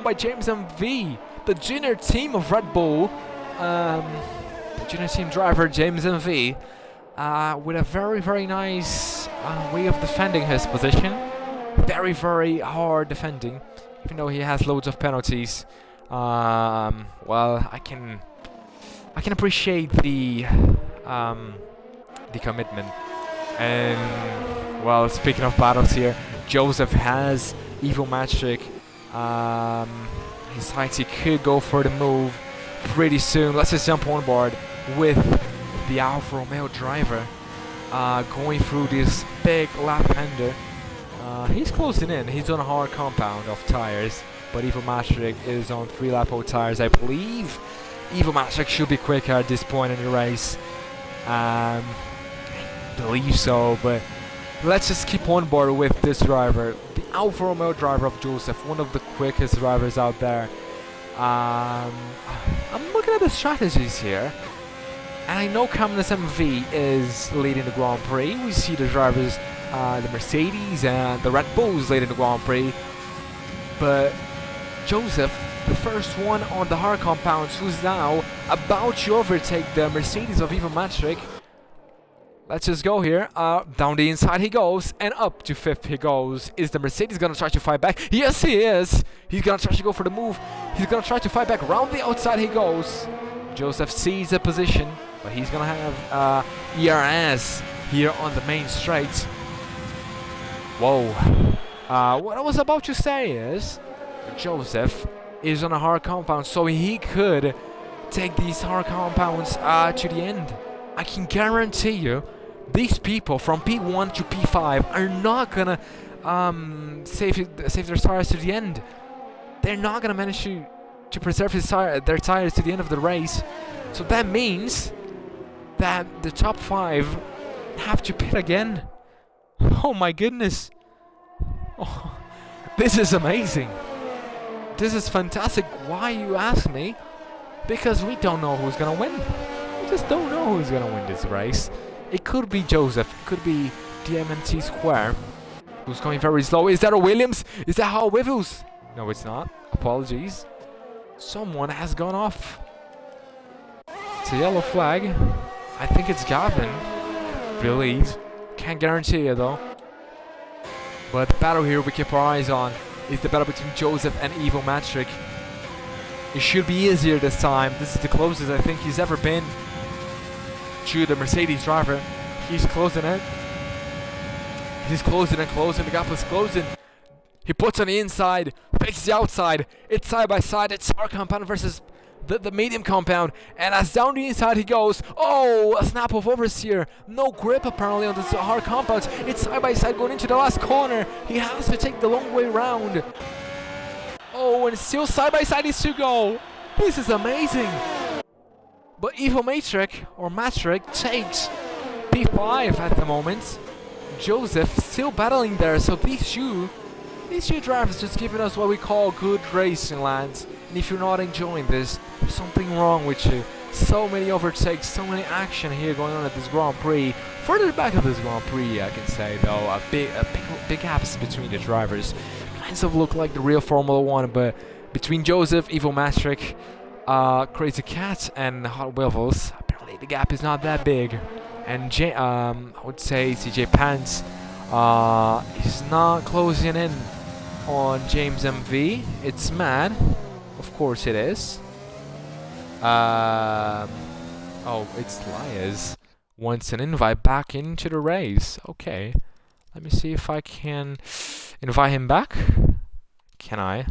by James MV, the junior team of Red Bull, the junior team driver James MV, with a very nice way of defending his position. Very hard defending, even though he has loads of penalties. Well, I can appreciate the commitment. And well, speaking of battles here, Joseph has Evo Magic. His heights, he could go for the move pretty soon. Let's just jump on board with the Alfa Romeo driver, going through this big lap hander. He's closing in. He's on a hard compound of tires, but Evo Magic is on 3-lap-old tires. I believe Evo Magic should be quicker at this point in the race. Believe so, but let's just keep on board with this driver, the Alfa Romeo driver of Joseph, one of the quickest drivers out there. I'm looking at the strategies here, and I know Commentators MV is leading the Grand Prix. We see the drivers, the Mercedes and the Red Bulls leading the Grand Prix, but Joseph, the first one on the hard compounds, who's now about to overtake the Mercedes of Evo Magic. Let's just go here. Down the inside he goes, and up to 5th he goes. Is the Mercedes gonna try to fight back? Yes, he is. He's gonna try to go for the move. He's gonna try to fight back. Round the outside he goes. Joseph sees the position, but he's gonna have ERS here on the main straight. Whoa. What I was about to say is Joseph is on a hard compound, so he could take these hard compounds to the end. I can guarantee you these people from P1 to P5 are not gonna save their tires to the end. They're not gonna manage to preserve their tires to the end of the race. So that means that the top 5 have to pit again. Oh my goodness. Oh, this is amazing. This is fantastic. Why, you ask me? Because we don't know who's gonna win. We just don't know who's gonna win this race. It could be Joseph, it could be DMNT Square, who's going very slow. Is that a Williams? Is that Hot Wivels? No, it's not. Apologies. Someone has gone off. It's a yellow flag. I think it's Gavin. Believe. Can't guarantee it though. But the battle here we keep our eyes on is the battle between Joseph and Evo Matrick. It should be easier this time. This is the closest I think he's ever been to the Mercedes driver. He's closing it. He's closing and closing. The gap is closing. He puts on the inside, picks the outside. It's side by side. It's our compound versus the medium compound. And as down the inside he goes. Oh, a snap of oversteer. No grip apparently on this hard compound. It's side by side going into the last corner. He has to take the long way round. Oh, and still side by side is to go. This is amazing. But Evo Matrick takes P5 at the moment. Joseph still battling there. So these two drivers just giving us what we call good racing, lads. And if you're not enjoying this, there's something wrong with you. So many overtakes, so many action here going on at this Grand Prix. Further back of this Grand Prix, I can say though, a big gaps between the drivers. Kinds of look like the real Formula 1, but between Joseph, Evo Matrick, Crazy Cat, and Hot Wheels, apparently the gap is not that big. And I would say CJ Pants is not closing in on James MV. It's mad. Of course it is. Oh, it's Lias. Wants an invite back into the race. Okay. Let me see if I can invite him back. Can I?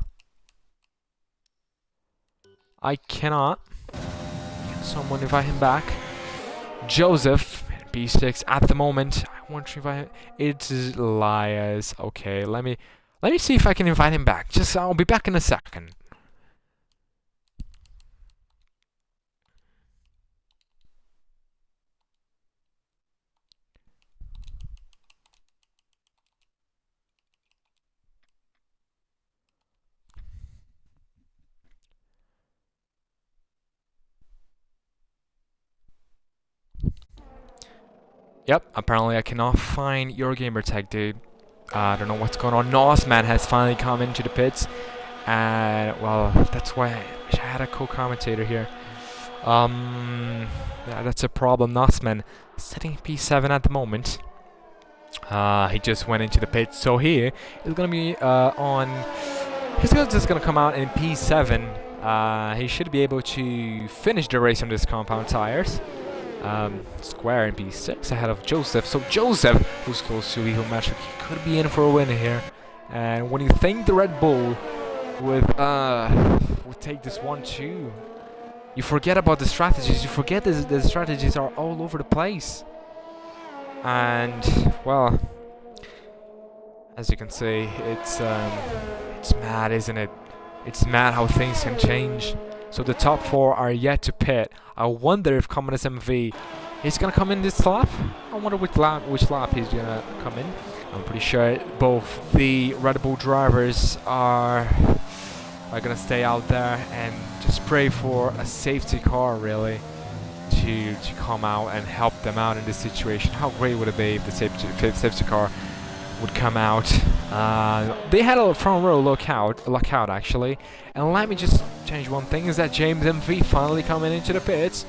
I cannot. Can someone invite him back? Joseph, B6 at the moment. I want to invite him. It's Lias. Okay, let me see if I can invite him back. I'll be back in a second. Yep, apparently I cannot find your gamer tag, dude. I don't know what's going on. Nosman has finally come into the pits. And, well, that's why I wish I had a co-commentator here. Yeah, that's a problem. Nosman sitting P7 at the moment. He just went into the pits. So here is going to be he's just going to come out in P7. He should be able to finish the race on this compound tires. Square in P6 ahead of Joseph. So Joseph, who's close to Evo Matrick, could be in for a win here. And when you think the Red Bull would take this 1-2, you forget about the strategies. You forget the strategies are all over the place. And well, as you can see, it's mad, isn't it? It's mad how things can change. So the top 4 are yet to pit. I wonder if Commodus MV is gonna come in this lap. I wonder which lap he's gonna come in. I'm pretty sure both the Red Bull drivers are gonna stay out there and just pray for a safety car, really, to come out and help them out in this situation. How great would it be if the safety car would come out? They had a front row lockout actually. And let me just change one thing, is that James MV finally coming into the pits.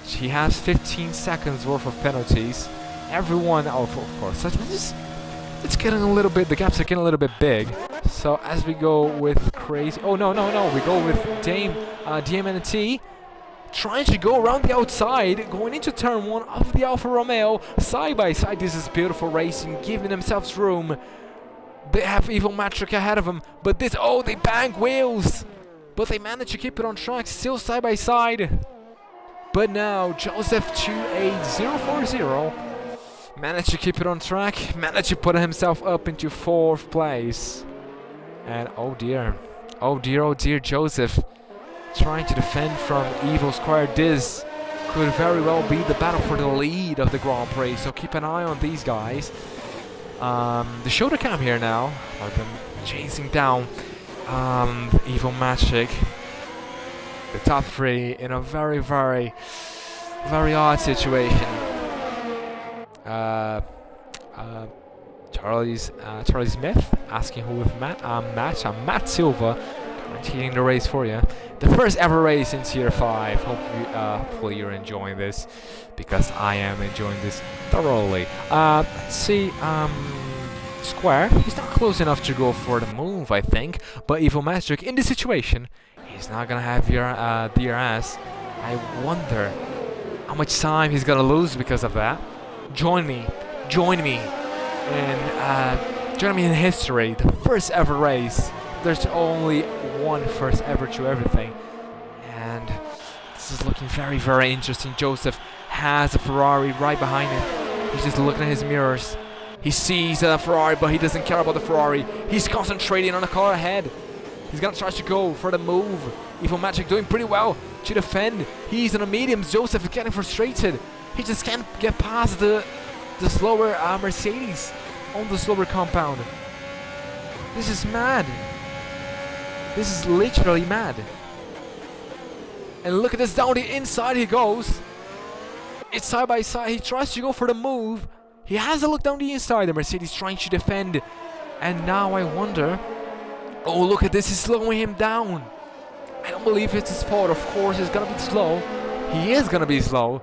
He has 15 seconds worth of penalties. Everyone, of course, it's getting a little bit, the gaps are getting a little bit big. So as we go with crazy, oh no, we go with DMNT. trying to go around the outside, going into turn 1 of the Alfa Romeo, side by side. This is beautiful racing, giving themselves room. They have Evil Matric ahead of them, but this, oh, they bang wheels, but they manage to keep it on track, still side by side. But now Joseph 28040 managed to keep it on track, managed to put himself up into 4th place. And oh dear, Joseph trying to defend from Evil Square. This could very well be the battle for the lead of the Grand Prix, so keep an eye on these guys. The shoulder cam here now, are them chasing down Evil Magic. The top 3 in a very, very, very odd situation. Charlie Smith asking who with Matt. I'm Matt Silva, commentating the race for you. The first ever race in Tier 5. Hopefully you're enjoying this, because I am enjoying this thoroughly. Let's see. Square. He's not close enough to go for the move, I think. But Evil Magic in this situation, he's not gonna have your DRS. I wonder how much time he's gonna lose because of that. Join me in history, the first ever race. There's only one first ever to everything, and this is looking very, very interesting. Joseph has a Ferrari right behind him. He's just looking at his mirrors. He sees a Ferrari, but he doesn't care about the Ferrari. He's concentrating on the car ahead. He's gonna try to go for the move. Evil Magic doing pretty well to defend. He's in the mediums. Joseph is getting frustrated. He just can't get past the slower Mercedes on the slower compound. This is mad. This is literally mad. And look at this, down the inside he goes. It's side by side. He tries to go for the move. He has a look down the inside. The Mercedes trying to defend. And now I wonder. Oh, look at this. He's slowing him down. I don't believe it's his fault. Of course, he's going to be slow. He is going to be slow.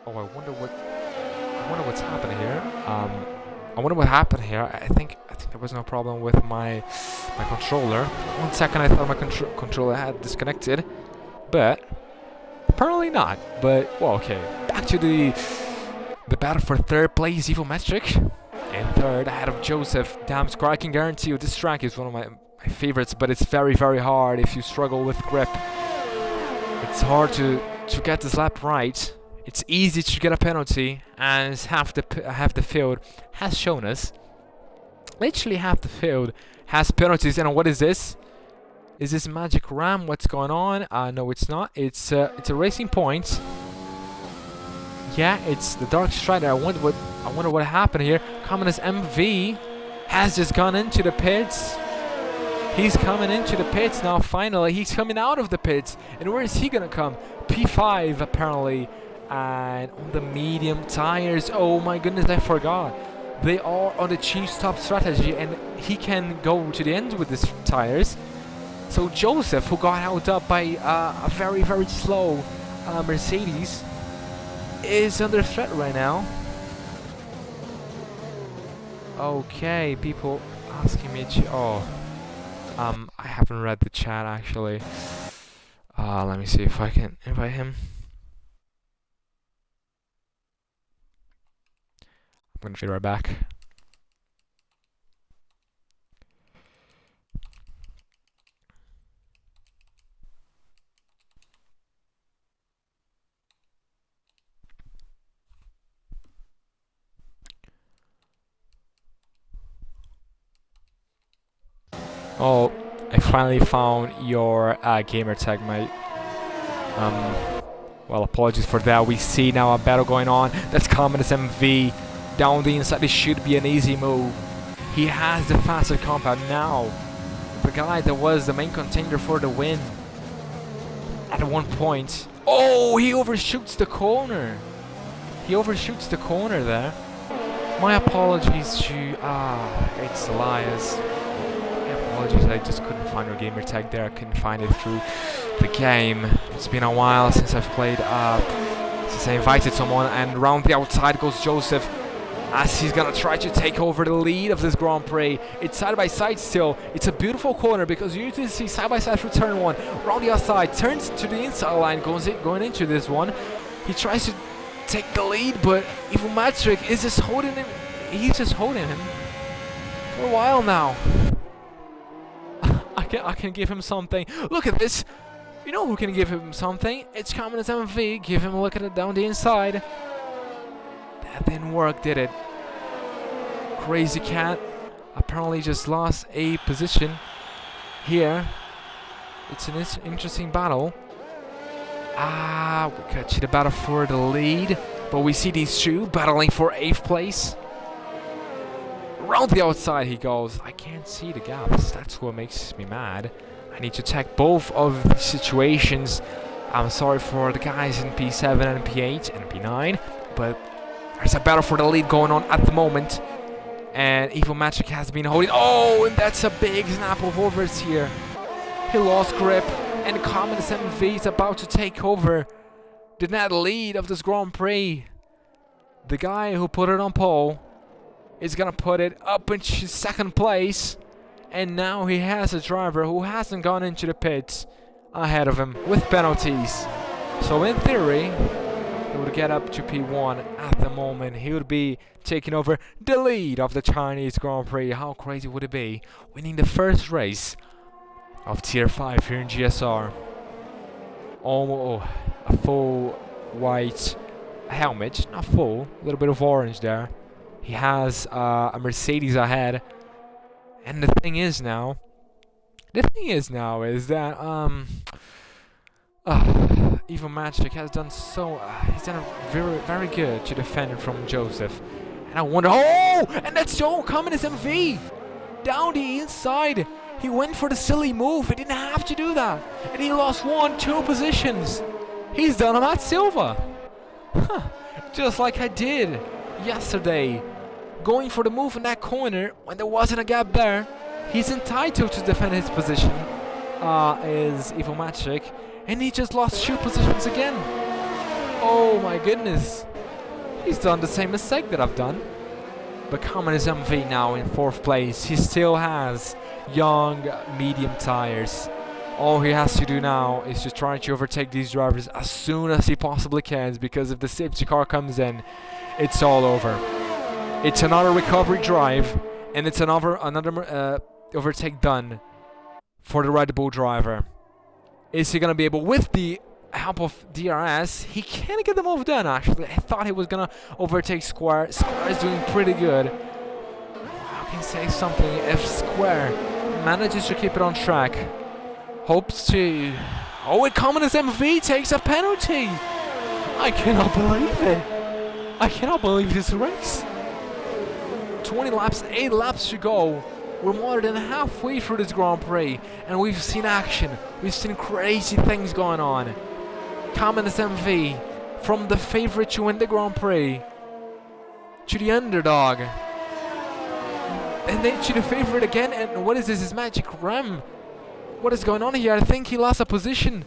Oh, I wonder what's happening here. I wonder what happened here. I think there was no problem with my controller. 1 second I thought my controller had disconnected, but apparently not. But well, okay. Back to the battle for 3rd place. Evil Magic in 3rd ahead of Joseph. Damn score! I can guarantee you this track is one of my favorites, but it's very, very hard if you struggle with grip. It's hard to get this lap right. It's easy to get a penalty, as half the field has shown us. Literally half the field has penalties. And what is this? Is this Magic Ram? What's going on? No, it's not. It's a Racing Point. Yeah, it's the Dark Strider. I wonder what happened here. Communist MV has just gone into the pits. He's coming into the pits now. Finally, he's coming out of the pits. And where is he gonna come? P5 apparently. And on the medium tires, oh my goodness, I forgot. They are on the chief stop strategy, and he can go to the end with these tires. So Joseph, who got held up by a very, very slow Mercedes, is under threat right now. Okay, people asking me to... Oh, I haven't read the chat actually. Let me see if I can invite him. I'm gonna be right back. Oh, I finally found your gamer tag, mate. Well, apologies for that. We see now a battle going on. That's Commentators MV. Down the inside, this should be an easy move. He has the faster compound now. The guy that was the main contender for the win. At one point. Oh, he overshoots the corner. He overshoots the corner there. My apologies to... it's Elias. My apologies, I just couldn't find your gamer tag there. I couldn't find it through the game. It's been a while since I've played... since I invited someone, and round the outside goes Joseph. as he's gonna try to take over the lead of this Grand Prix. It's side by side still. It's a beautiful corner because you usually see side by side through turn 1. Around the outside, turns to the inside line, going into this one. He tries to take the lead, but Evil Matrick is just holding him. He's just holding him for a while now. I can give him something. Look at this. You know who can give him something? It's Commentators MV. Give him a look at it down the inside. That didn't work, did it? Crazy Cat apparently just lost a position here. It's an interesting battle. We could see the battle for the lead, but we see these two battling for 8th place. Around the outside he goes. I can't see the gaps. That's what makes me mad. I need to check both of the situations. I'm sorry for the guys in P7 and P8 and P9, but there's a battle for the lead going on at the moment. And Evil Magic has been holding. Oh, and that's a big snap of overs here. He lost grip, and Commentators MV is about to take over the net lead of this Grand Prix. The guy who put it on pole is gonna put it up into 2nd place. And now he has a driver who hasn't gone into the pits ahead of him with penalties. So in theory, he would get up to P1 at the moment. He would be taking over the lead of the Chinese Grand Prix. How crazy would it be? Winning the first race of Tier 5 here in GSR. Oh, a full white helmet. Not full, a little bit of orange there. He has a Mercedes ahead. And the thing is now is that Evil Magic has done he's done very, very good to defend it from Joseph. And I wonder, and that's so Commentators MV down the inside. He went for the silly move. He didn't have to do that, and he lost 2 positions. He's done him at SILVA, just like I did yesterday. Going for the move in that corner when there wasn't a gap there. He's entitled to defend his position, is Evil Magic, and he just lost 2 positions again. Oh my goodness. He's done the same mistake that I've done. But Commentators MV now in 4th place. He still has young, medium tires. All he has to do now is to try to overtake these drivers as soon as he possibly can, because if the safety car comes in, it's all over. It's another recovery drive, and it's another overtake done for the Red Bull driver. Is he gonna be able, with the help of DRS, he can get the move done actually. I thought he was gonna overtake Square. Square is doing pretty good. I can say something if Square manages to keep it on track. Hopes to... Oh, and Commentators MV takes a penalty! I cannot believe it! I cannot believe this race! 20 laps, 8 laps to go. We're more than halfway through this Grand Prix, and we've seen action. We've seen crazy things going on. Commentators MV, from the favorite to win the Grand Prix, to the underdog, and then to the favorite again. And what is this? Is Magic Ram? What is going on here? I think he lost a position.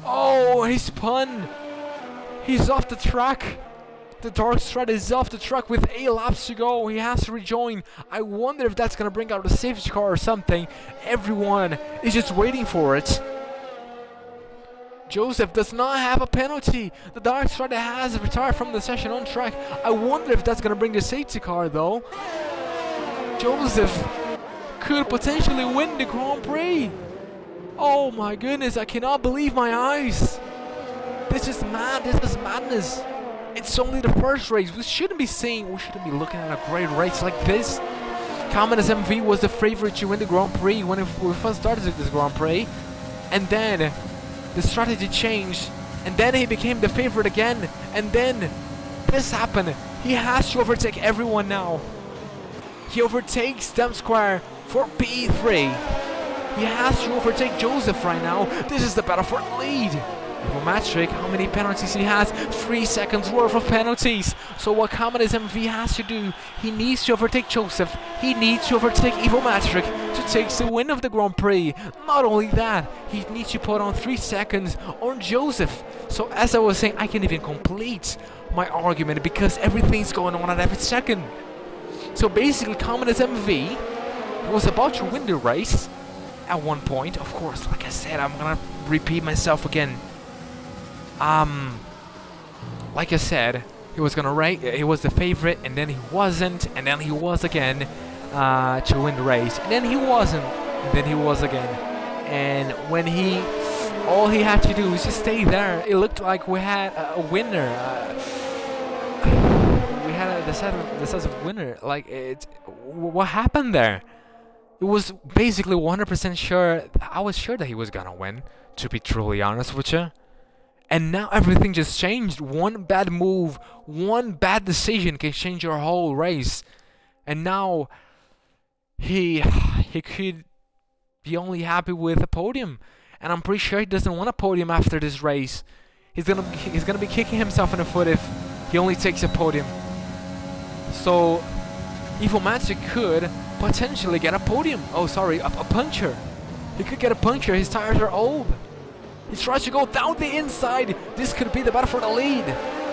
Oh, he spun. He's off the track. The Dark Strat is off the track with 8 laps to go. He has to rejoin. I wonder if that's going to bring out a safety car or something. Everyone is just waiting for it. Joseph does not have a penalty. The Dark Strat has retired from the session on track. I wonder if that's going to bring the safety car though. Joseph could potentially win the Grand Prix. Oh my goodness, I cannot believe my eyes. This is mad. This is madness. It's only the first race. We shouldn't be looking at a great race like this. Commentators MV was the favorite to win the Grand Prix when we first started this Grand Prix. And then the strategy changed. And then he became the favorite again. And then this happened. He has to overtake everyone now. He overtakes Dem Square for P3. He has to overtake Joseph right now. This is the battle for the lead. Evil Magic, how many penalties he has? 3 seconds worth of penalties. So what Commentators MV has to do, he needs to overtake Joseph. He needs to overtake Evil Magic to take the win of the Grand Prix. Not only that, he needs to put on 3 seconds on Joseph. So as I was saying, I can even complete my argument because everything's going on at every second. So basically, Commentators MV was about to win the race at one point. Of course, like I said, I'm gonna repeat myself again. Like I said, he was gonna race. He was the favorite, and then he wasn't, and then he was again to win the race, and then he wasn't, and then he was again. And when all he had to do was just stay there. It looked like we had a winner. We had a decisive winner. Like what happened there? It was basically 100% sure. I was sure that he was gonna win, to be truly honest with you. And now everything just changed. One bad move, one bad decision can change your whole race. And now he could be only happy with a podium. And I'm pretty sure he doesn't want a podium after this race. He's gonna be kicking himself in the foot if he only takes a podium. So Evil Magic could potentially get a podium. Oh, sorry, a puncture. He could get a puncture. His tires are old. He tries to go down the inside. This could be the battle for the lead.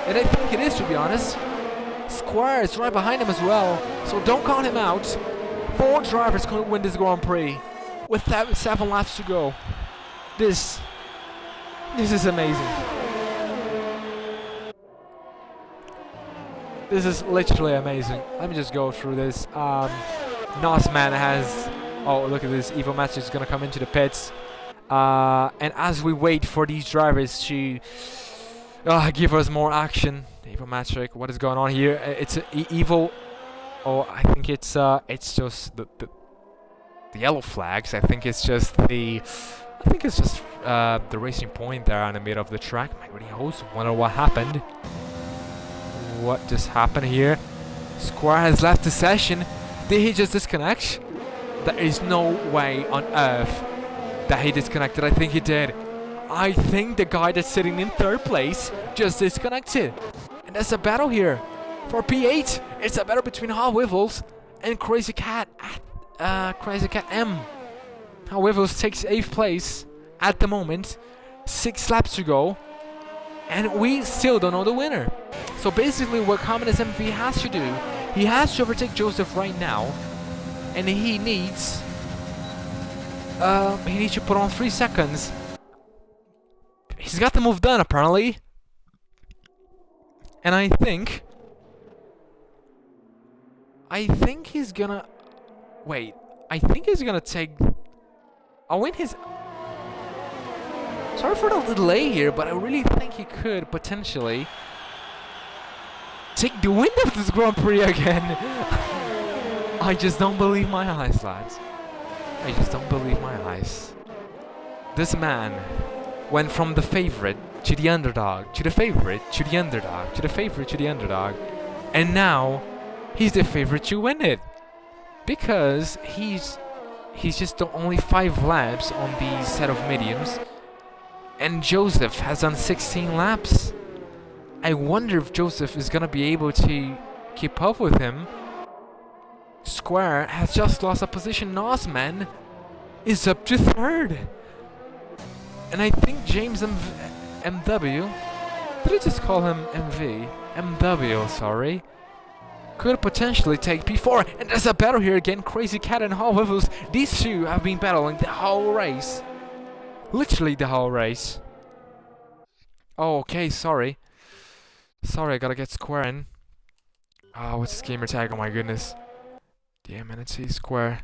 And I think it is, to be honest. Square is right behind him as well. So don't count him out. 4 drivers could win this Grand Prix with 7 laps to go. This is amazing. This is literally amazing. Let me just go through this. Nosman has... Oh, look at this. Evil Match is going to come into the pits. And as we wait for these drivers to give us more action. Evil Matric, what is going on here? It's Evil... Oh, I think it's just the yellow flags. I think it's just the racing point there on the middle of the track. My goodness, host, wonder what happened. What just happened here? Square has left the session. Did he just disconnect? There is no way on earth that he disconnected. I think he did. I think the guy that's sitting in 3rd place just disconnected. And there's a battle here for P8. It's a battle between Hot Wivels and Crazy Cat. Crazy Cat M. Hot Wivels takes 8th place at the moment. 6 laps to go. And we still don't know the winner. So basically what Commentators MV has to do, he has to overtake Joseph right now. And he needs to put on 3 seconds. He's got the move done apparently. And I think he's gonna... Wait, I think he's gonna take... I'll win his... Sorry for the delay here, but I really think he could potentially take the win of this Grand Prix again. I just don't believe my eyes, lads. I just don't believe my eyes. This man went from the favorite to the underdog, to the favorite, to the underdog, to the favorite, to the underdog. And now, he's the favorite to win it. Because he's just only 5 laps on the set of mediums. And Joseph has done 16 laps. I wonder if Joseph is gonna be able to keep up with him. Square has just lost a position. Nosman is up to 3rd. And I think James MW, did I just call him MV? MW, sorry. Could potentially take P4. And there's a battle here again. Crazy Cat and Hall Wivels. These two have been battling the whole race. Literally the whole race. Oh, okay, sorry. Sorry, I gotta get Square in. Oh, what's his gamer tag? Oh my goodness. Damn, and it's Square.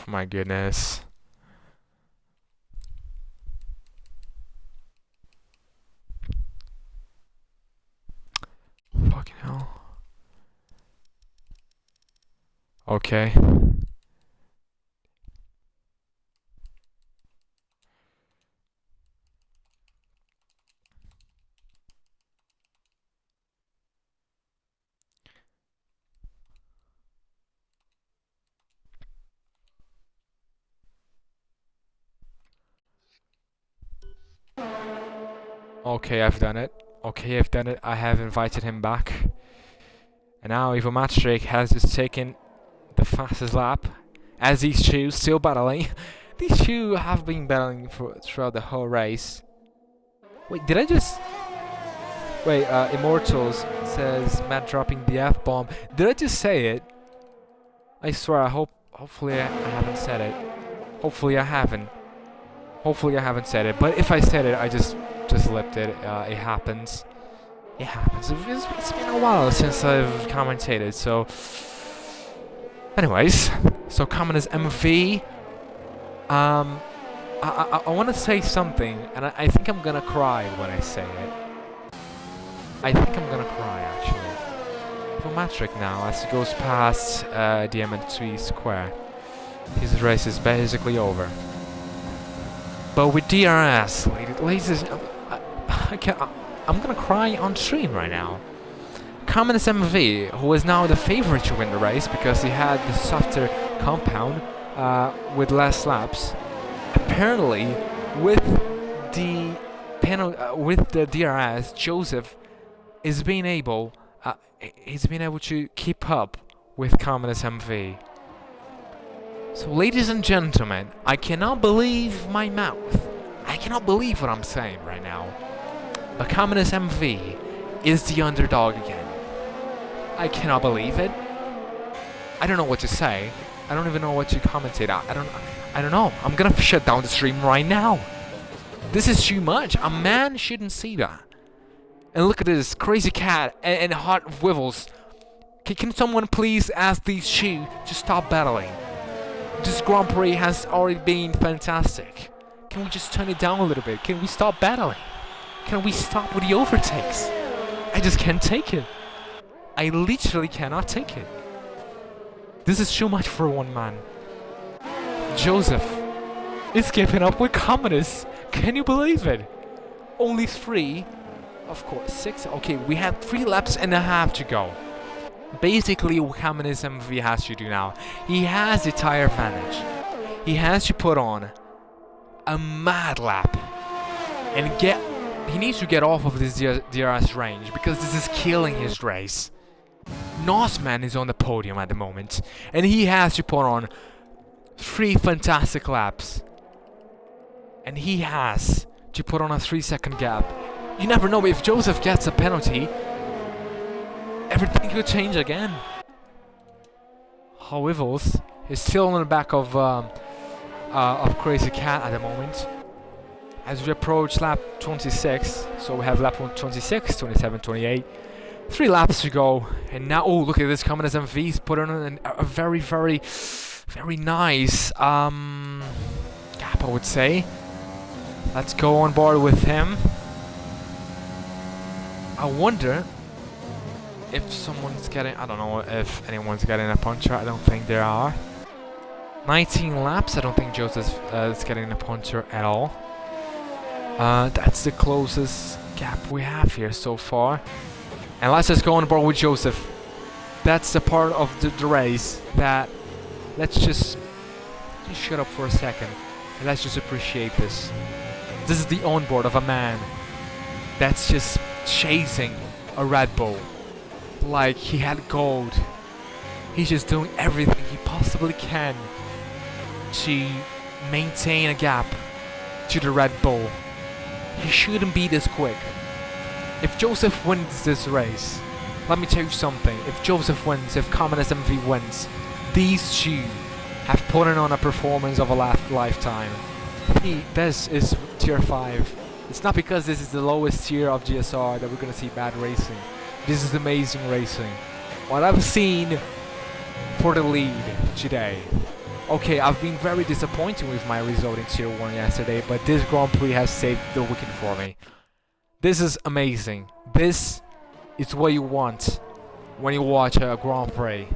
My goodness. Fucking hell. Okay. Okay, I've done it. Okay, I've done it. I have invited him back. And now Ivo Matrick has just taken the fastest lap, as these two still battling. These two have been battling throughout the whole race. Wait, did I just... Wait, Immortals says Matt dropping the F-bomb. Did I just say it? I swear, hopefully I haven't said it. Hopefully I haven't. Hopefully I haven't said it. But if I said it, I just lipped it. It happens. It happens. It's been a while since I've commentated, so... Anyways, so Commentators MV. I want to say something, and I think I'm gonna cry when I say it. I think I'm gonna cry, actually. For Matrick now, as he goes past Diamond Tree Square, his race is basically over. But with DRS, ladies, I'm gonna cry on stream right now. Commentators MV, who is now the favorite to win the race because he had the softer compound with less laps. Apparently, with the DRS, Joseph is being able to keep up with Commentators MV. So, ladies and gentlemen, I cannot believe my mouth. I cannot believe what I'm saying right now. But Commentators MV is the underdog again. I cannot believe it. I don't know what to say. I don't even know what to commentate. I don't know. I'm gonna shut down the stream right now. This is too much. A man shouldn't see that. And look at this crazy cat and hot wivels. Can someone please ask these two to stop battling? This Grand Prix has already been fantastic. Can we just turn it down a little bit? Can we stop battling? Can we stop with the overtakes? I just can't take it. I literally cannot take it. This is too much for one man. Joseph is keeping up with Commentators. Can you believe it? Only 3, of course, 6. Okay, we have 3 laps and a half to go. Basically, what Commentators MV has to do now, he has the tire advantage. He has to put on a mad lap and he needs to get off of this DRS range because this is killing his race. Nosman is on the podium at the moment, and he has to put on 3 fantastic laps. And he has to put on a 3-second gap. You never know, if Joseph gets a penalty, everything could change again. However, he's still on the back of Crazy Cat at the moment. As we approach lap 26, so we have lap 26, 27, 28. 3 laps to go, and now, oh, look at this, Commentators MV's put on a very, very, very nice gap, I would say. Let's go on board with him. I wonder if someone's getting, I don't know if anyone's getting a puncture. I don't think there are. 19 laps, I don't think Joseph is getting a puncture at all. That's the closest gap we have here so far. And let's just go on board with Joseph. That's the part of the race that... Let's just shut up for a second. And let's just appreciate this. This is the onboard of a man that's just chasing a Red Bull. Like he had gold. He's just doing everything he possibly can to maintain a gap to the Red Bull. He shouldn't be this quick. If Joseph wins this race, let me tell you something. If Joseph wins, if Commentators MV wins, these two have put on a performance of a lifetime. This is tier 5. It's not because this is the lowest tier of GSR that we're going to see bad racing. This is amazing racing. What I've seen for the lead today. Okay, I've been very disappointed with my result in tier 1 yesterday, but this Grand Prix has saved the weekend for me. This is amazing. This is what you want when you watch a Grand Prix.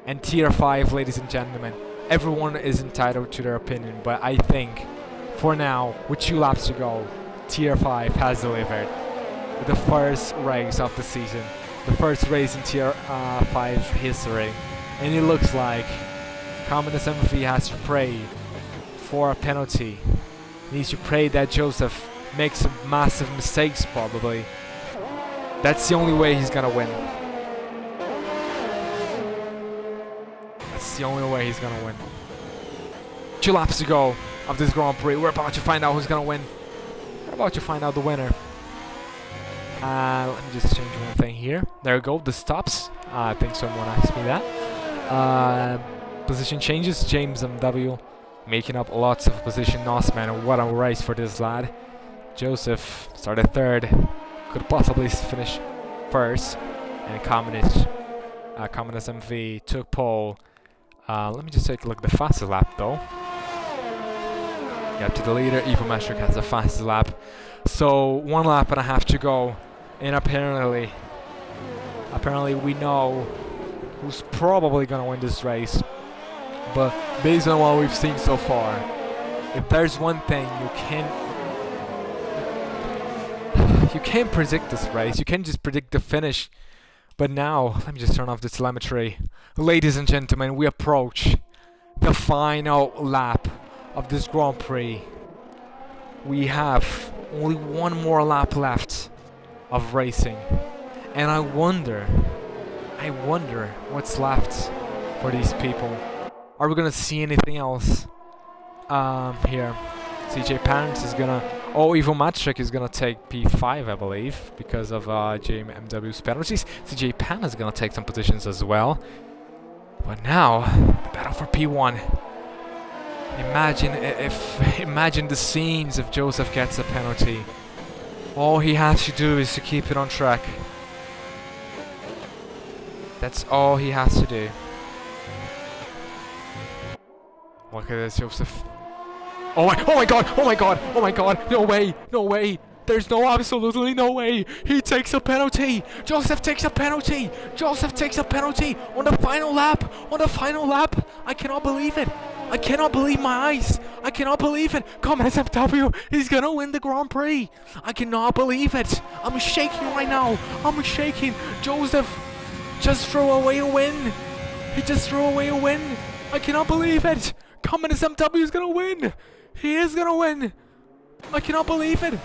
And tier 5, ladies and gentlemen, everyone is entitled to their opinion, but I think, for now, with 2 laps to go, tier 5 has delivered. The first race of the season, the first race in tier 5 history, and it looks like Commentators MV has to pray for a penalty. He needs to pray that Joseph makes massive mistakes, probably. That's the only way he's gonna win. That's the only way he's gonna win. 2 laps to go of this Grand Prix. We're about to find out who's gonna win. We're about to find out the winner. Let me just change one thing here. There we go, the stops. I think someone asked me that. Position changes, James MW making up lots of position. Nossman, what a race for this lad. Joseph started 3rd, could possibly finish 1st. And Commentators MV took pole. Let me just take a look at the fastest lap though. Yeah, to the leader, Evo Metric has the fastest lap. So 1 lap and a half to go. And apparently we know who's probably gonna win this race. But based on what we've seen so far, if there's one thing you can't predict this race. You can't just predict the finish. But now, let me just turn off the telemetry. Ladies and gentlemen, we approach the final lap of this Grand Prix. We have only 1 more lap left of racing. And I wonder what's left for these people. Are we gonna see anything else? Here. CJ Parents is gonna... Oh, Evo Matrick is gonna take P5, I believe, because of JMW's penalties. CJ Pan is gonna take some positions as well. But now, the battle for P1. Imagine the scenes if Joseph gets a penalty. All he has to do is to keep it on track. That's all he has to do. Look at this, Joseph. Oh my god, no way. There's absolutely no way. He takes a penalty. Joseph takes a penalty on the final lap. I cannot believe it. I cannot believe my eyes. I cannot believe it. Come on, SFW. He's gonna win the Grand Prix. I cannot believe it. I'm shaking right now. I'm shaking. Joseph just threw away a win. He just threw away a win. I cannot believe it. Come on, SMW is gonna win. He is gonna win. I cannot believe it.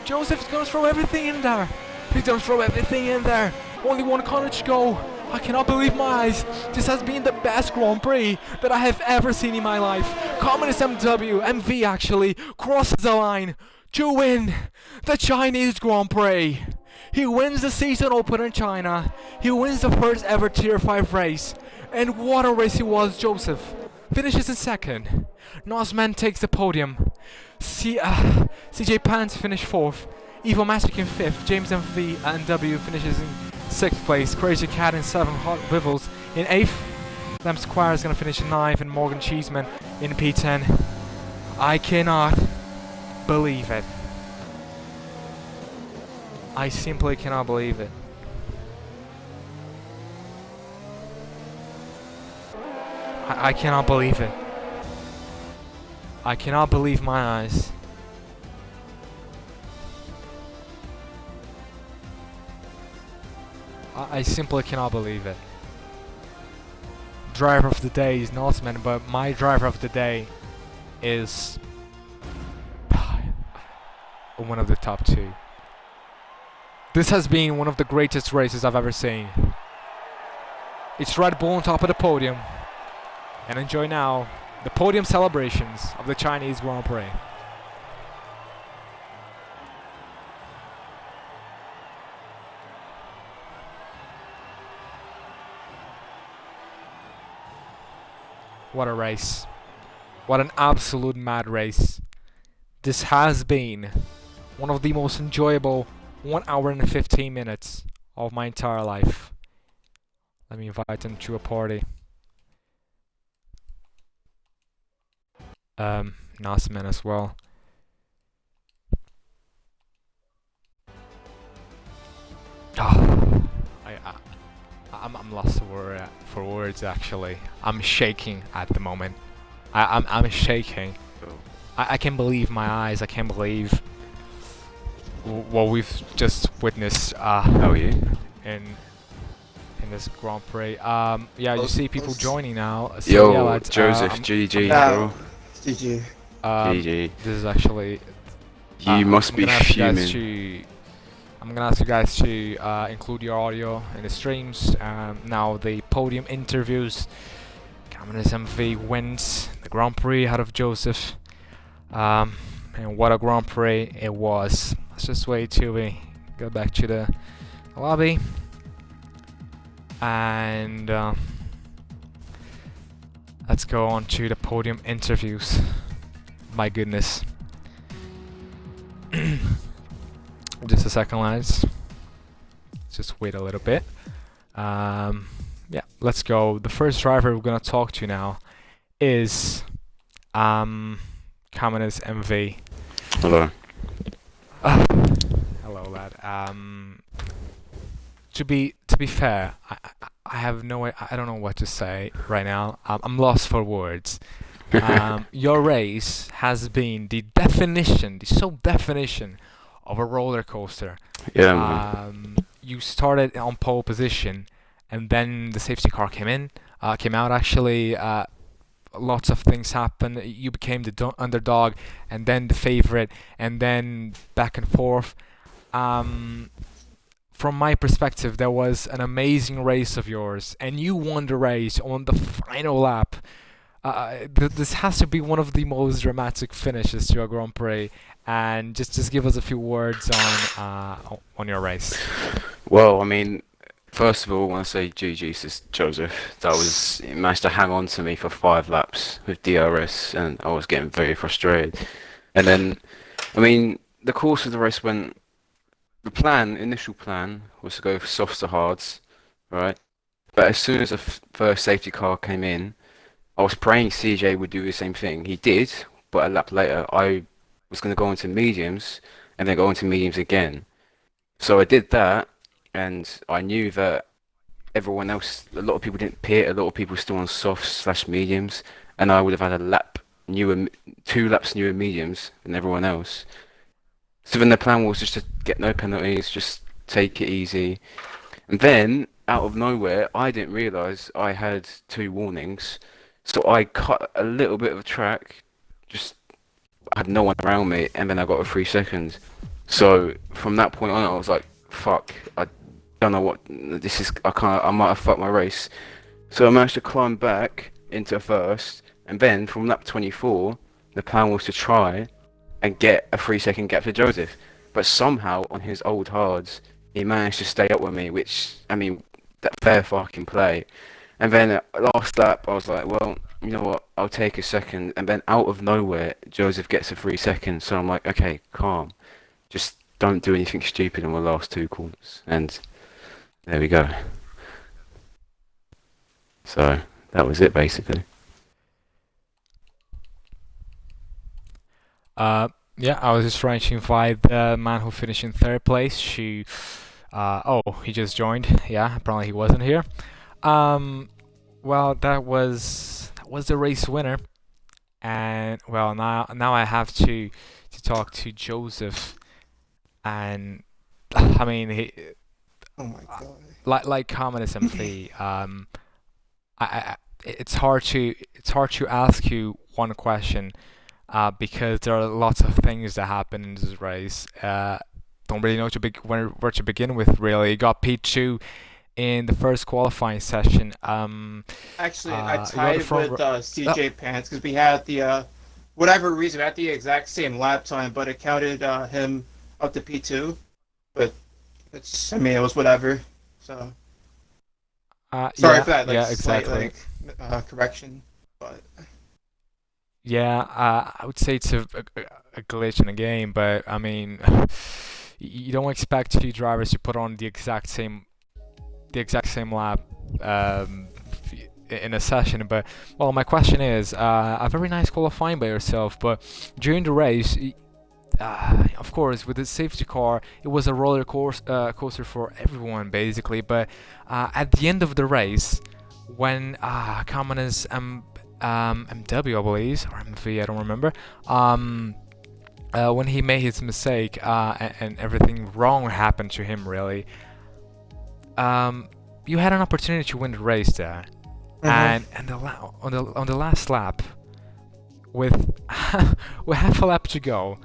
Joseph's gonna throw everything in there. He's gonna throw everything in there. Only 1 corner to go. I cannot believe my eyes. This has been the best Grand Prix that I have ever seen in my life. Communist MV actually crosses the line to win the Chinese Grand Prix. He wins the season opener in China. He wins the first ever Tier 5 race. And what a race it was, Joseph. Finishes in 2nd. Nosman takes the podium. CJ Pants finished 4th. Evo Matic in 5th. James MV finishes in 6th place. Crazy Cat in 7th. Hot Wivels in 8th. Lamb Squire is going to finish in 9th. And Morgan Cheeseman in P10. I cannot believe it. I simply cannot believe it. I cannot believe it. I cannot believe my eyes. I simply cannot believe it. Driver of the day is Norseman, but my driver of the day is one of the top 2. This has been one of the greatest races I've ever seen. It's Red Bull on top of the podium. And enjoy now the podium celebrations of the Chinese Grand Prix. What a race. What an absolute mad race. This has been one of the most enjoyable 1 hour and 15 minutes of my entire life. Let me invite them to a party. Nasman as well. Oh, I'm lost for words actually. I'm shaking at the moment. I'm shaking. I can't believe my eyes. I can't believe what we've just witnessed. How are you? In this Grand Prix. Yeah, you see people joining now. So Yo, yeah, lads, Joseph, GG, bro. GG. GG. This is actually. You must be fuming. I'm gonna ask you guys to include your audio in the streams. Now the podium interviews. Commentators MV wins the Grand Prix out of Joseph. And what a Grand Prix it was. Let's just wait till we go back to the lobby. And let's go on to the podium interviews. My goodness. Just a second, lads. Just wait a little bit. Yeah, let's go. The first driver we're gonna talk to now is Commentators MV. Hello. Hello, lad. To be fair, I have I don't know what to say right now. I'm lost for words. Your race has been the sole definition of a roller coaster. Yeah, man. You started on pole position, and then the safety car came out actually. Lots of things happened. You became the underdog, and then the favorite, and then back and forth. From my perspective, there was an amazing race of yours, and you won the race on the final lap. This has to be one of the most dramatic finishes to a Grand Prix. And just give us a few words on your race. Well, I mean, first of all, I want to say GG to Joseph. He managed to hang on to me for 5 laps with DRS, and I was getting very frustrated. And then, I mean, the course of the race went. The initial plan was to go softs to hards, right? But as soon as the first safety car came in, I was praying CJ would do the same thing. He did, but a lap later, I was going to go into mediums and then go into mediums again. So I did that, and I knew that everyone else, a lot of people didn't pit, a lot of people were still on softs/mediums, and I would have had 2 laps newer mediums than everyone else. So then the plan was just to get no penalties, just take it easy. And then, out of nowhere, I didn't realise I had 2 warnings. So I cut a little bit of a track, I had no one around me, and then I got a 3 seconds. So from that point on, I was like, fuck, I don't know what this is. I might have fucked my race. So I managed to climb back into first, and then from lap 24, the plan was to try and get a 3-second gap to Joseph. But somehow on his old hards, he managed to stay up with me, which, I mean, that fair fucking play. And then last lap, I was like, well, you know what, I'll take a second. And then out of nowhere, Joseph gets a 3 seconds. So I'm like, okay, calm. Just don't do anything stupid in the last 2 corners. And there we go. So that was it, basically. Yeah, I was just trying to invite the man who finished in 3rd place. He just joined. Yeah, apparently he wasn't here. Well, that was the race winner, and well, now I have to talk to Joseph, and I mean Oh my god. like Commentators MV, it's hard to ask you one question, because there are lots of things that happen in this race. Don't really know where to begin with. Really, got P2 in the first qualifying session. Actually, I tied with CJ Pants because we had the whatever reason we had the exact same lap time, but it counted him up to P2. But it was whatever. So sorry for that. Exactly. Slight correction, but. Yeah, I would say it's a glitch in the game, but I mean, you don't expect 2 drivers to put on the exact same lap in a session. But well, my question is, a very nice qualifying by yourself, but during the race, of course, with the safety car, it was a roller coaster for everyone basically. But at the end of the race, when Commentators MW, I believe, or MV, I don't remember. When he made his mistake and everything wrong happened to him, really. You had an opportunity to win the race there, and on the last lap, with half a lap to go,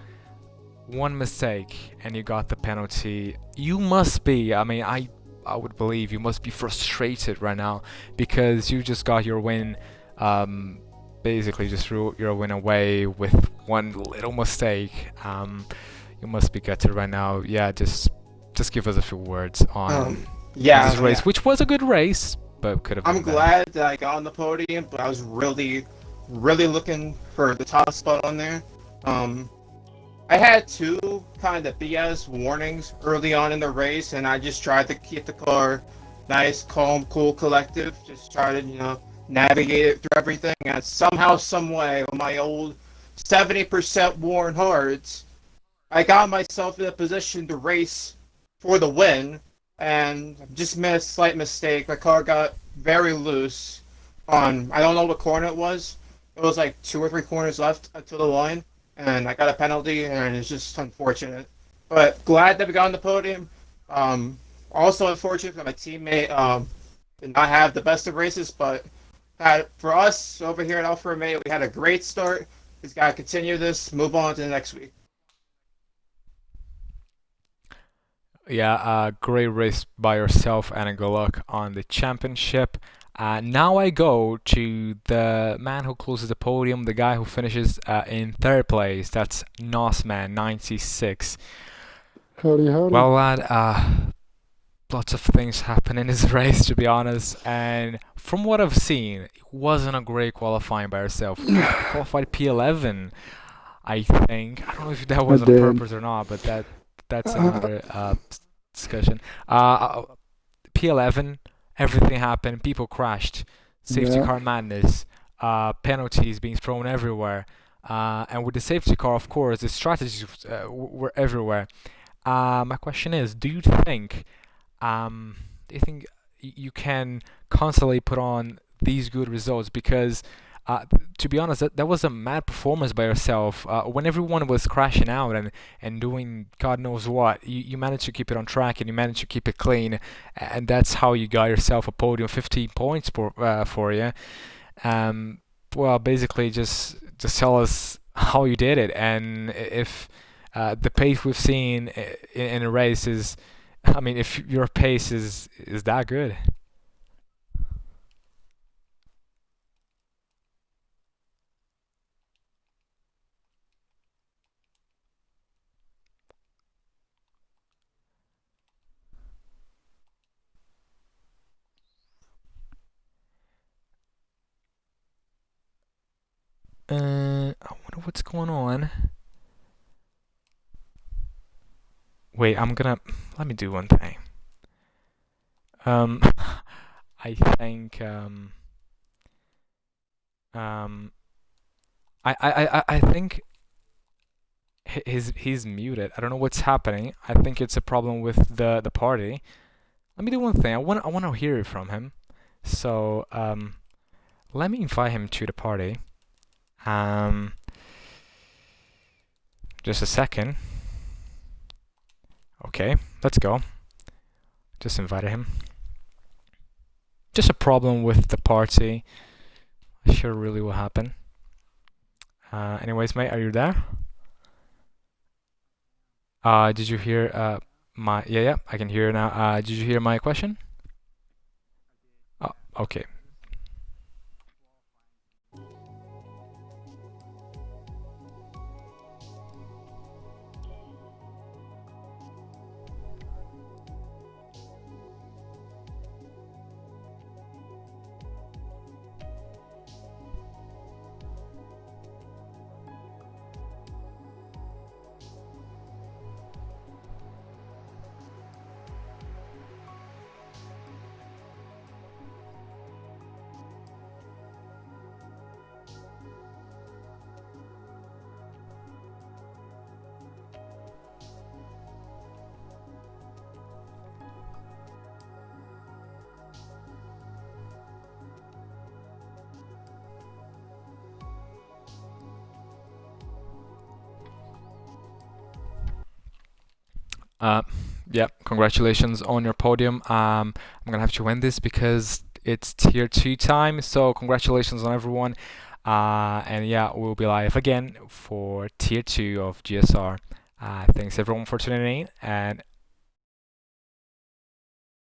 one mistake, and you got the penalty. You must be. I mean, I would believe you must be frustrated right now because you just got your win basically just threw your win away with one little mistake. You must be gutted right now. Yeah, just give us a few words on this race, which was a good race, but could have been I'm better. glad that I got on the podium, but I was really looking for the top spot on there. I had two kind of BS warnings early on in the race, and I just tried to keep the car nice, calm, cool, collective. Just try to, navigate it through everything. And somehow, some way, with my old 70% worn hards, I got myself in a position to race for the win, and just made a slight mistake. My car got very loose on, I don't know what corner it was. It was like 2 or 3 corners left to the line, and I got a penalty, and it's just unfortunate. But glad that we got on the podium. Also unfortunate that my teammate did not have the best of races, but for us over here at Alfa Romeo, we had a great start. He's got to continue this, move on to the next week. Yeah, great race by yourself, and good luck on the championship. Now I go to the man who closes the podium, the guy who finishes in 3rd place. That's Nosman96. Howdy. Well, lad, lots of things happen in this race, to be honest. And from what I've seen, it wasn't a great qualifying by yourself. You qualified P11, I think. I don't know if that was on purpose or not, but that's another discussion. P11. Everything happened. People crashed. Safety car madness. Penalties being thrown everywhere. And with the safety car, of course, the strategies were everywhere. My question is: do you think you can constantly put on these good results? Because to be honest, that was a mad performance by yourself. When everyone was crashing out and doing God knows what, you managed to keep it on track, and you managed to keep it clean, and that's how you got yourself a podium, 15 points for you. Well, basically, just tell us how you did it, and if the pace we've seen in a race is, I mean, if your pace is that good. I wonder what's going on. Wait, let me do one thing. I think I think he's muted. I don't know what's happening. I think it's a problem with the party. Let me do one thing. I want to hear it from him. So let me invite him to the party. Just a second. Okay, let's go. Just invited him. Just a problem with the party. Not sure really what happened. Anyways, mate, are you there? Did you hear my... Yeah, I can hear now. Did you hear my question? Oh, okay. Yeah, congratulations on your podium. I'm gonna have to end this because it's tier 2 time, so congratulations on everyone. And yeah, we'll be live again for tier 2 of GSR. Thanks everyone for tuning in, and